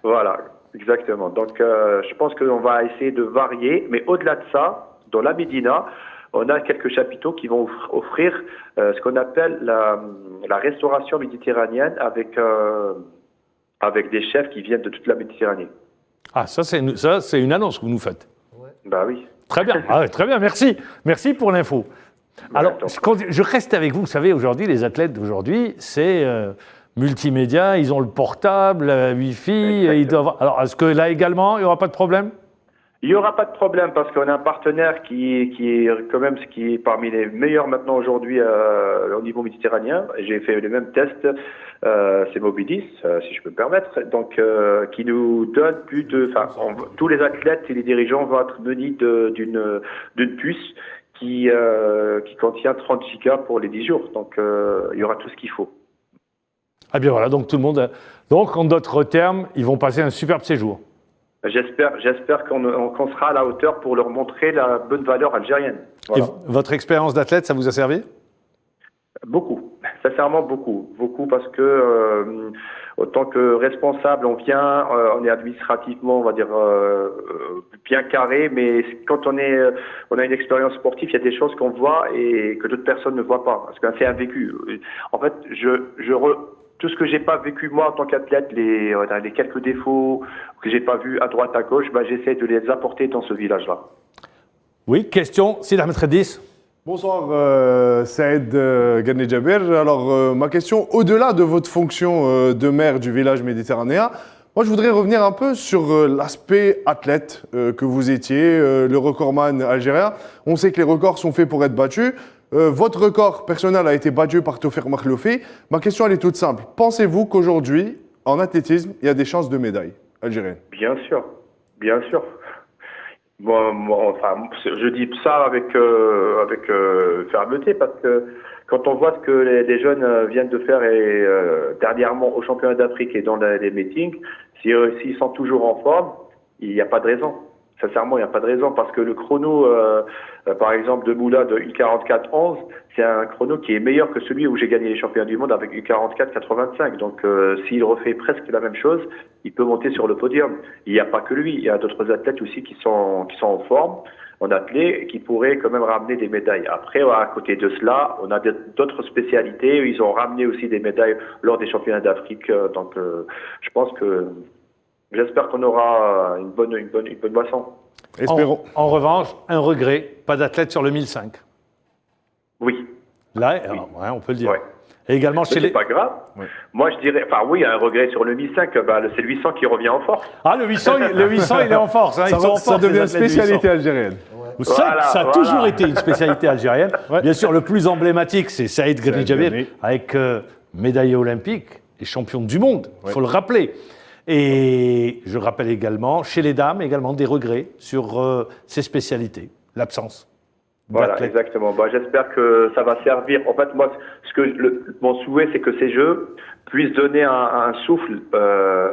Voilà, exactement. Donc, je pense qu'on va essayer de varier, mais au-delà de ça, dans la Médina, on a quelques chapiteaux qui vont offrir ce qu'on appelle la restauration méditerranéenne avec des chefs qui viennent de toute la Méditerranée. Ah, ça c'est une annonce que vous nous faites. Bah oui. Très bien, très bien, merci. Merci pour l'info. Alors, je reste avec vous. Vous savez, aujourd'hui, les athlètes d'aujourd'hui, c'est multimédia, ils ont le portable, le Wi-Fi. Ils doivent... Alors, est-ce que là également, il n'y aura pas de problème ? Il n'y aura pas de problème parce qu'on a un partenaire qui est quand même ce qui est parmi les meilleurs maintenant aujourd'hui au niveau méditerranéen. J'ai fait les mêmes tests, c'est Mobilis, si je peux me permettre, donc qui nous donne plus de... tous les athlètes et les dirigeants vont être munis d'une puce qui contient 30 gigas pour les 10 jours. Donc il y aura tout ce qu'il faut. Ah bien voilà, donc tout le monde... Donc en d'autres termes, ils vont passer un superbe séjour. J'espère qu'on sera à la hauteur pour leur montrer la bonne valeur algérienne. Voilà. Et votre expérience d'athlète, ça vous a servi ? Beaucoup, sincèrement beaucoup parce que autant que responsable, on est administrativement, on va dire, bien carré, mais quand on a une expérience sportive, il y a des choses qu'on voit et que d'autres personnes ne voient pas, parce que c'est un vécu. En fait, tout ce que j'ai pas vécu moi en tant qu'athlète, les quelques défauts que j'ai pas vus à droite à gauche, j'essaie de les apporter dans ce village-là. Oui, question, Sid Ahmed Redis. Bonsoir Saïd Garni Djaber. Alors ma question, au-delà de votre fonction de maire du village méditerranéen, moi je voudrais revenir un peu sur l'aspect athlète que vous étiez, le recordman algérien. On sait que les records sont faits pour être battus. Votre record personnel a été battu par Tawfiq Makhloufi. Ma question, elle est toute simple. Pensez-vous qu'aujourd'hui, en athlétisme, il y a des chances de médaille algérienne ? Bien sûr. Bon, je dis ça avec fermeté parce que quand on voit ce que les jeunes viennent de faire dernièrement au championnat d'Afrique et dans les meetings, s'ils sont toujours en forme, il n'y a pas de raison. Sincèrement, il n'y a pas de raison parce que le chrono, par exemple, de Moula de 1,44,11, c'est un chrono qui est meilleur que celui où j'ai gagné les championnats du monde avec 1,44,85. Donc, s'il refait presque la même chose, il peut monter sur le podium. Il n'y a pas que lui, il y a d'autres athlètes aussi qui sont en forme, en athlète, qui pourraient quand même ramener des médailles. Après, à côté de cela, on a d'autres spécialités. Ils ont ramené aussi des médailles lors des championnats d'Afrique. Donc, je pense que j'espère qu'on aura une bonne boisson. Espérons. En revanche, un regret, pas d'athlète sur le 1005. Oui. Là, Oui. ouais, on peut le dire. Ouais. Et également chez C'est les... pas grave. Oui. Moi, je dirais, enfin oui, il y a un regret sur le 1005. C'est le 800 qui revient en force. Ah, le 800, il est en force. Hein, ils sont en Ça force, devient les une athlètes du spécialité 800. algérienne. Ça a Voilà. toujours été une spécialité algérienne. Bien sûr, le plus emblématique, c'est Saïd Ghani Djabir, Ghani. avec médaillé olympique et champion du monde, il faut le rappeler. Et je rappelle également, chez les dames, également des regrets sur ces spécialités, l'absence. Voilà, d'athlètes. exactement. J'espère que ça va servir. En fait, moi, mon souhait, c'est que ces Jeux puissent donner un souffle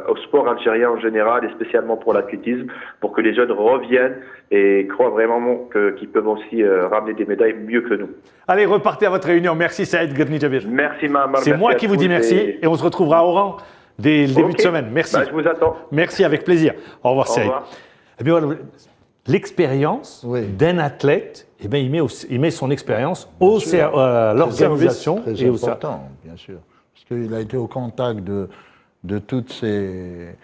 au sport algérien en général et spécialement pour l'athlétisme, pour que les jeunes reviennent et croient vraiment qu'ils peuvent aussi ramener des médailles mieux que nous. Allez, repartez à votre réunion. Merci Saïd Ghani Djabir. Merci, Mahamar. C'est moi qui vous dis merci et on se retrouvera au rang dès le début de Ok. semaine. Merci. Je vous attends. Merci, avec plaisir. Au revoir Au Saïd. revoir. Eh bien, voilà, l'expérience Oui. d'un athlète, eh bien, il met son expérience à l'organisation Très et au service. important, bien sûr. Parce qu'il a été au contact de toutes ces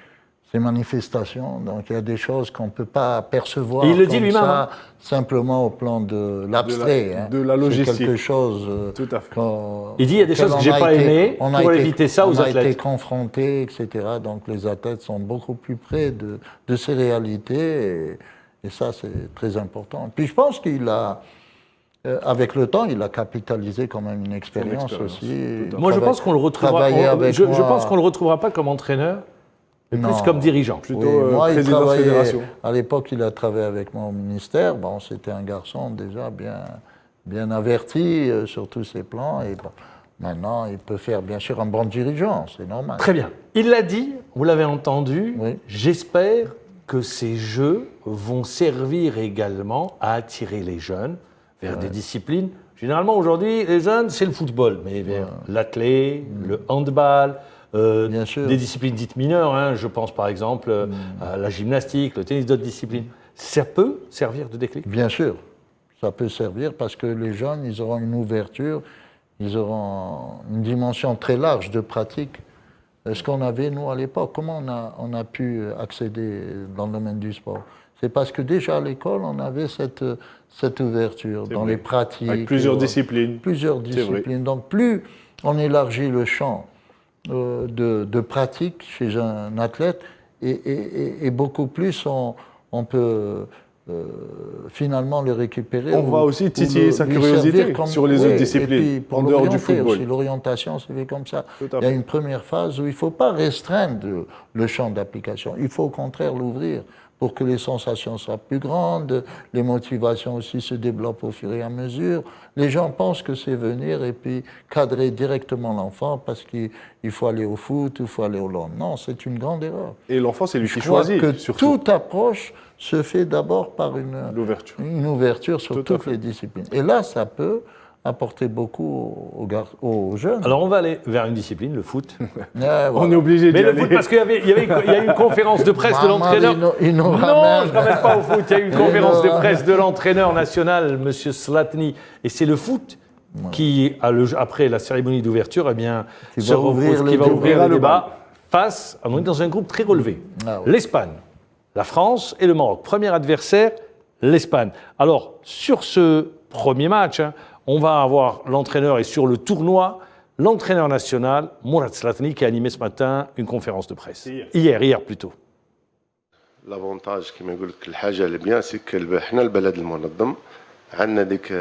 manifestations. Donc il y a des choses qu'on ne peut pas percevoir Et il le dit comme lui-même, ça, hein. simplement au plan de l'abstrait. de la logistique. C'est quelque chose. Tout à fait. Il dit, il y a des choses que j'ai pas aimées, pour éviter ça aux On a été athlètes. confrontés, etc. Donc les athlètes sont beaucoup plus près de ces réalités. Et ça, c'est très important. Puis je pense qu'il a, avec le temps, il a capitalisé quand même une expérience aussi. Moi, je pense qu'on le retrouvera. Travailler avec Je moi. pense qu'on le retrouvera pas comme entraîneur, mais plus Non. comme dirigeant. Plutôt Oui, moi, il président de travaillait, fédération. à l'époque, il a travaillé avec moi au ministère. Bon, c'était un garçon déjà bien averti sur tous ses plans. Et bon, maintenant, il peut faire bien sûr un bon dirigeant, c'est normal. Très bien. Il l'a dit, vous l'avez entendu. Oui. J'espère que ces jeux vont servir également à attirer les jeunes vers des disciplines. Généralement, aujourd'hui, les jeunes, c'est le football, mais vers l'athlé, le handball, Bien sûr. des disciplines dites mineures. Hein. Je pense par exemple à la gymnastique, le tennis, d'autres disciplines. Ça peut servir de déclic. Bien sûr, ça peut servir parce que les jeunes, ils auront une ouverture, ils auront une dimension très large de pratique. Ce qu'on avait, nous, à l'époque, comment on a pu accéder dans le domaine du sport? C'est parce que déjà à l'école, on avait cette ouverture dans vrai. les pratiques. Avec plusieurs disciplines. Plusieurs C'est vrai. disciplines. Donc plus on élargit le champ de pratique chez un athlète, et beaucoup plus on peut finalement le récupérer. On va aussi titiller sa curiosité sur les autres disciplines, et puis pour en dehors du l'orienter football. aussi. L'orientation se fait comme ça. Tout à Il y a fait. une première phase où il ne faut pas restreindre le champ d'application. Il faut au contraire l'ouvrir pour que les sensations soient plus grandes, les motivations aussi se développent au fur et à mesure. Les gens pensent que c'est venir et puis cadrer directement l'enfant parce qu'il faut aller au foot ou il faut aller au land. Non, c'est une grande erreur. Et l'enfant, c'est lui qui Je crois choisit, que surtout. toute approche se fait d'abord par L'ouverture. une ouverture sur Tout à toutes fait. les disciplines. Et là, ça peut apporter beaucoup aux jeunes. Alors on va aller vers une discipline, le foot. Voilà. On est obligé d'y Mais le aller. foot, parce qu'il y a eu une conférence de presse de Maman, l'entraîneur. il nous Non, ramène. je ne ramène pas au foot. Il y a eu une Il conférence nous de ramène. presse de l'entraîneur national, M. Slatny. Et c'est le foot qui, après la cérémonie d'ouverture, eh bien, Qui se va repose, ouvrir qui les va débats. ouvrir le Le débat face. On est dans un groupe très relevé. Ah oui. L'Espagne, la France et le Maroc. Premier adversaire, l'Espagne. Alors, sur ce premier match, hein, on va avoir l'entraîneur et sur le tournoi, l'entraîneur national, Mourad Slatny, qui a animé ce matin une conférence de presse. Hier plutôt. لافونتاج كما يقول لك الحاجه اللي بيان سي كو حنا البلد المنظم عندنا ديك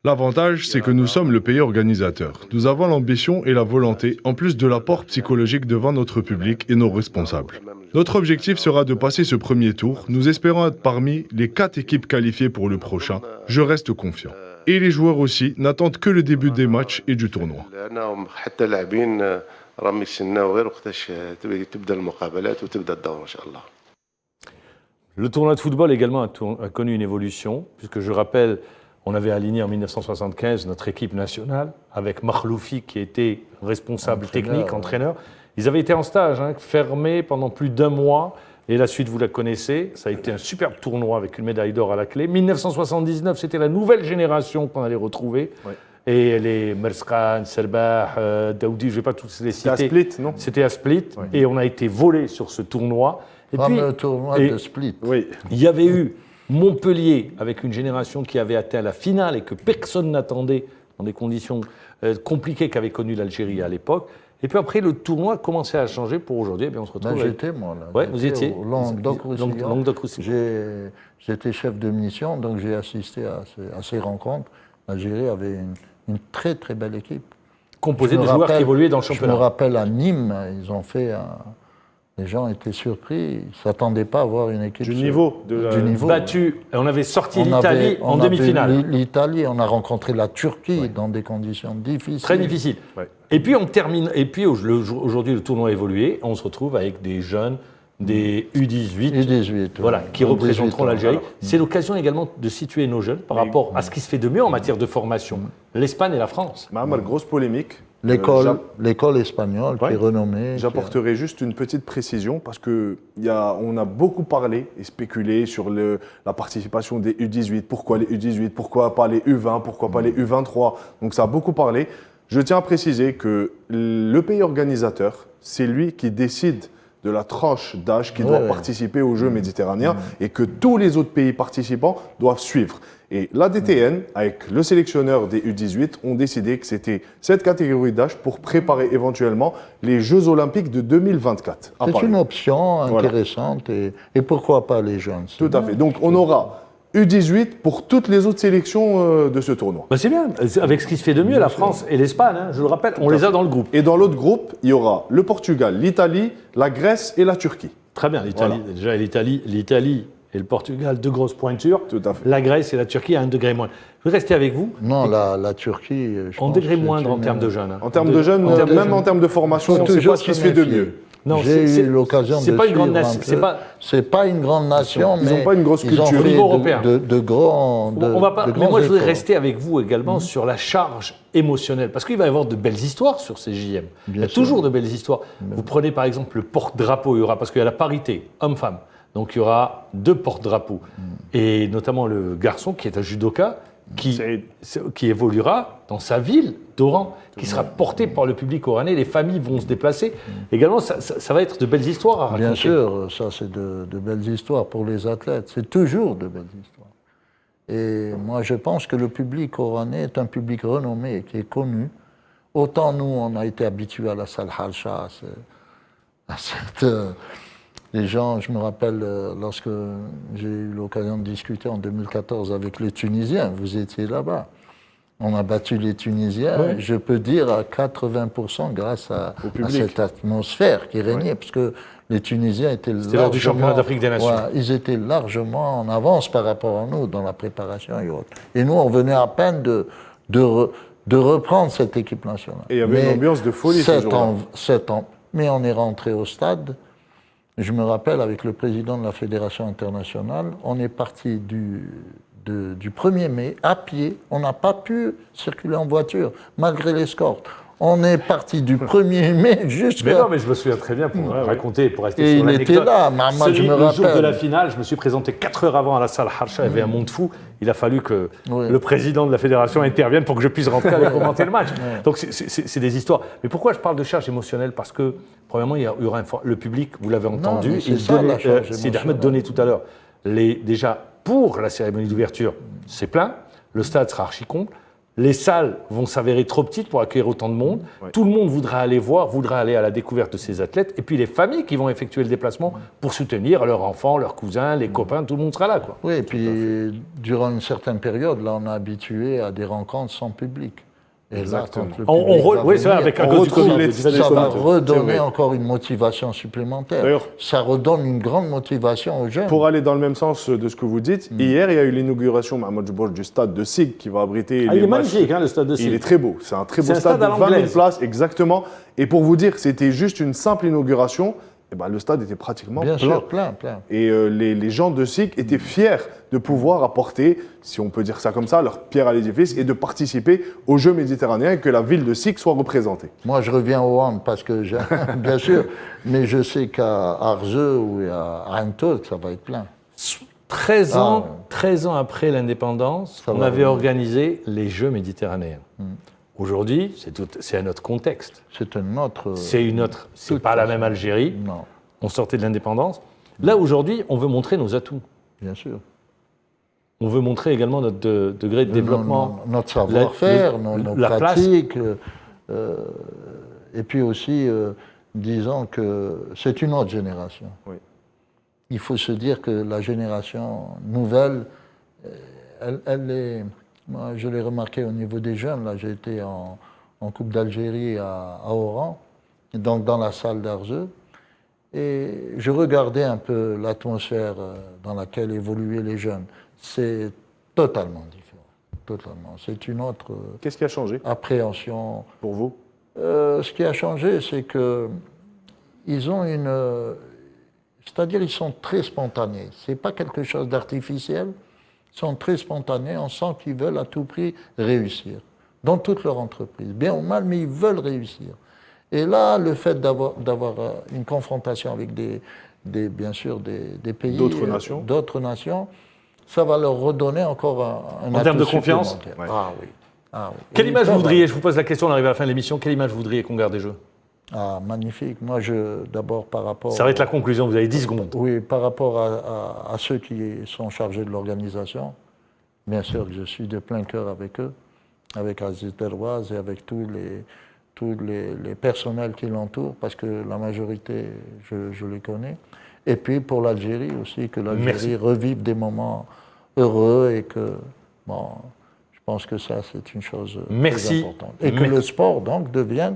L'avantage, c'est que nous sommes le pays organisateur. Nous avons l'ambition et la volonté, en plus de l'apport psychologique devant notre public et nos responsables. Notre objectif sera de passer ce premier tour. Nous espérons être parmi les 4 équipes qualifiées pour le prochain. Je reste confiant. Et les joueurs aussi n'attendent que le début des matchs et du tournoi. لأنهم حتى اللاعبين راهم يستناو غير وقتاش تبدا المقابلات وتبدا الدورة إن شاء الله. Le tournoi de football également a connu une évolution, puisque je rappelle, on avait aligné en 1975 notre équipe nationale, avec Makhloufi qui était responsable technique, entraîneur. Ils avaient été en stage, fermés pendant plus d'1 mois, et la suite vous la connaissez, ça a été un superbe tournoi avec une médaille d'or à la clé. 1979, c'était la nouvelle génération qu'on allait retrouver. Ouais. Et les Merskan, Selbah, Daoudi, je ne vais pas tous les citer. C'était à Split, non? C'était à Split, et on a été volés sur ce tournoi. Et puis, le tournoi de Split. Oui. Il y avait eu Montpellier avec une génération qui avait atteint la finale et que personne n'attendait dans des conditions compliquées qu'avait connues l'Algérie à l'époque. Et puis après, le tournoi commençait à changer pour aujourd'hui. Et bien on se retrouve. J'étais, moi, là. Ouais, vous étiez au Languedoc-Roussillon. J'étais chef de mission, donc j'ai assisté à ces rencontres. L'Algérie avait une très très belle équipe. Composée de joueurs qui évoluaient dans le championnat. Je me rappelle à Nîmes, ils ont fait les gens étaient surpris, ils ne s'attendaient pas à voir une équipe du niveau battue. On avait sorti l'Italie en demi-finale. L'Italie, on a rencontré la Turquie dans des conditions difficiles. Très difficiles. Ouais. Et puis on termine. Et puis aujourd'hui, le tournoi a évolué. On se retrouve avec des jeunes, des U18, voilà, qui représenteront l'Algérie. C'est l'occasion également de situer nos jeunes par rapport à ce qui se fait de mieux en matière de formation. L'Espagne et la France. Grosse polémique. L'école espagnole qui est renommée. J'apporterai juste une petite précision parce qu'on a beaucoup parlé et spéculé sur la participation des U18. Pourquoi les U18? Pourquoi pas les U20? Pourquoi pas les U23? Donc ça a beaucoup parlé. Je tiens à préciser que le pays organisateur, c'est lui qui décide de la tranche d'âge qui doit participer aux Jeux méditerranéens et que tous les autres pays participants doivent suivre. Et l'ADTN, avec le sélectionneur des U18, ont décidé que c'était cette catégorie d'âge pour préparer éventuellement les Jeux Olympiques de 2024. C'est une option intéressante et pourquoi pas les jeunes? Tout à fait. Donc on aura U18 pour toutes les autres sélections de ce tournoi. C'est bien, avec ce qui se fait de mieux, la France et l'Espagne, je le rappelle, on les a dans le groupe. Et dans l'autre groupe, il y aura le Portugal, l'Italie, la Grèce et la Turquie. Très bien, l'Italie, déjà l'Italie et le Portugal, 2 grosses pointures. Tout à fait. La Grèce et la Turquie à 1 degré moins. Je vais rester avec vous. Non, la Turquie, je pense degré moindre en termes de jeunes. En termes de jeunes, même en termes de formation, on ne sait pas ce qui se fait de mieux. J'ai eu l'occasion de suivre c'est pas une grande nation, mais ils n'ont pas une grosse culture au niveau européen. De grands mais moi, je voudrais rester avec vous également sur la charge émotionnelle, parce qu'il va y avoir de belles histoires sur ces JM. Il y a toujours de belles histoires. Vous prenez par exemple le porte-drapeau, il y aura, parce qu'il y a la parité homme-femme, donc il y aura 2 porte-drapeaux, et notamment le garçon qui est un judoka, qui évoluera dans sa ville d'Oran, qui sera porté par le public oranais, les familles vont se déplacer. Également, ça va être de belles histoires à raconter. Bien sûr, ça c'est de belles histoires pour les athlètes, c'est toujours de belles histoires. Et moi je pense que le public oranais est un public renommé, qui est connu. Autant nous, on a été habitués à la salle Halcha, les gens, je me rappelle, lorsque j'ai eu l'occasion de discuter en 2014 avec les Tunisiens, vous étiez là-bas. On a battu les Tunisiens, je peux dire à 80% grâce à cette atmosphère qui régnait, parce que les Tunisiens étaient lors du championnat d'Afrique des Nations. Ils étaient largement en avance par rapport à nous dans la préparation et autres. Et nous, on venait à peine de reprendre cette équipe nationale. Et il y avait une ambiance de folie ce jour-là. 7 ans. Mais on est rentré au stade. Je me rappelle, avec le président de la Fédération internationale, on est parti du 1er mai à pied. On n'a pas pu circuler en voiture, malgré l'escorte. On est parti du 1er mai jusqu'à... Mais non, mais je me souviens très bien pour raconter, pour rester sur l'anecdote. Il était là, moi je me rappelle. Le jour de la finale, je me suis présenté 4 heures avant à la salle Harsha, il y avait un monde fou. Il a fallu que le président de la fédération intervienne pour que je puisse rentrer et commenter le match. Donc c'est des histoires. Mais pourquoi je parle de charge émotionnelle? Parce que, premièrement, il y aura le public, vous l'avez entendu, Sidi Ahmed donnait tout à l'heure. Déjà, pour la cérémonie d'ouverture, c'est plein, le stade sera archi complet. Les salles vont s'avérer trop petites pour accueillir autant de monde. Tout le monde voudra aller voir, voudra aller à la découverte de ces athlètes. Et puis les familles qui vont effectuer le déplacement pour soutenir leurs enfants, leurs cousins, les copains, tout le monde sera là, quoi. Oui, et puis durant une certaine période, là, on est habitué à des rencontres sans public. Et Exactement. là, quand le On public va oui, c'est vrai, venir, avec un on code du retrouve Covid, les- du Covid, ça va C'est redonner vrai. encore une motivation supplémentaire. D'ailleurs, Ça redonne une grande motivation aux jeunes. pour aller dans le même sens de ce que vous dites, hier, il y a eu l'inauguration Mahmoud Jbour, du stade de SIG qui va abriter Ah, les il est matchs. magnifique, hein, le stade de Il Sig. est très beau. C'est un très C'est beau un stade stade de à 20 000 l'anglaise. places, exactement. Et pour vous dire, c'était juste une simple inauguration. Et ben, le stade était pratiquement Bien plein. sûr, plein. Et les gens de SIG étaient fiers de pouvoir apporter, si on peut dire ça comme ça, leur pierre à l'édifice et de participer aux Jeux méditerranéens et que la ville de SIG soit représentée. Moi, je reviens au hand parce que, bien sûr, mais je sais qu'à Arzeu ou à Antot, ça va être plein. 13 ans après l'indépendance, Ça on va avait revenir. organisé les Jeux méditerranéens. Aujourd'hui, c'est un autre contexte. C'est un autre. C'est toute pas la façon. même Algérie. Non, On sortait de l'indépendance. Là, aujourd'hui, on veut montrer nos atouts. bien sûr. On veut montrer également notre degré de développement. Notre savoir-faire, nos la place. pratiques. Et puis aussi, disons que c'est une autre génération. Oui. Il faut se dire que la génération nouvelle, elle est. Moi, je l'ai remarqué au niveau des jeunes. Là, j'ai été en Coupe d'Algérie à Oran, donc dans la salle d'Arzeu. Et je regardais un peu l'atmosphère dans laquelle évoluaient les jeunes. C'est totalement différent. Totalement. C'est une autre Qu'est-ce qui a changé appréhension. pour vous? Ce qui a changé, c'est que ils ont c'est-à-dire ils sont très spontanés. C'est pas quelque chose d'artificiel. Ils sont très spontanés. On sent qu'ils veulent à tout prix réussir dans toute leur entreprise, bien ou mal, mais ils veulent réussir. Et là, le fait d'avoir une confrontation avec bien sûr des pays, d'autres nations, ça va leur redonner encore un En termes atout de confiance. supplémentaire. Ouais. Ah oui. Ah oui. Quelle Et image ça vous va. voudriez, je vous pose la question, on arrive à la fin de l'émission, quelle image vous voudriez qu'on garde des Jeux? Ah, magnifique. Moi, d'abord, par rapport... Ça va être la conclusion, vous avez 10 secondes. Oui, par rapport à ceux qui sont chargés de l'organisation, bien sûr que je suis de plein cœur avec eux, avec Aziz Derouaz et avec tous les personnels qui l'entourent, parce que la majorité, je les connais. Et puis pour l'Algérie aussi, que l'Algérie revive des moments heureux et que, bon, je pense que ça, c'est une chose très importante. Et que le sport, donc, devienne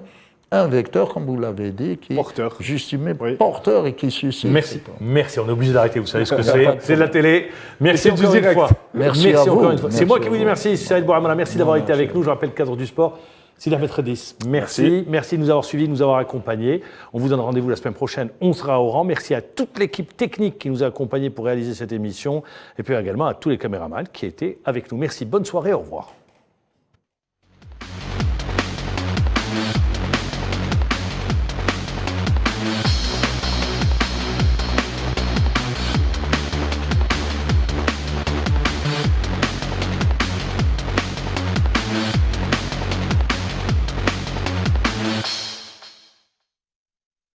un vecteur, comme vous l'avez dit, qui Porteur. est justement porteur et qui suscite. Merci, on est obligé d'arrêter, vous savez ce que c'est. C'est de la télé. Merci Et c'est du encore une direct. fois. Merci à vous. encore une fois. C'est Merci moi qui à vous dis vous. merci, Saïd Bouamala. Merci d'avoir été merci. avec nous. Je rappelle le cadre du sport. Sylvain Maître-Dys, merci. Merci de nous avoir suivis, de nous avoir accompagnés. On vous donne rendez-vous la semaine prochaine. On sera au rang. Merci à toute l'équipe technique qui nous a accompagnés pour réaliser cette émission. Et puis également à tous les caméramans qui étaient avec nous. Merci, bonne soirée, au revoir.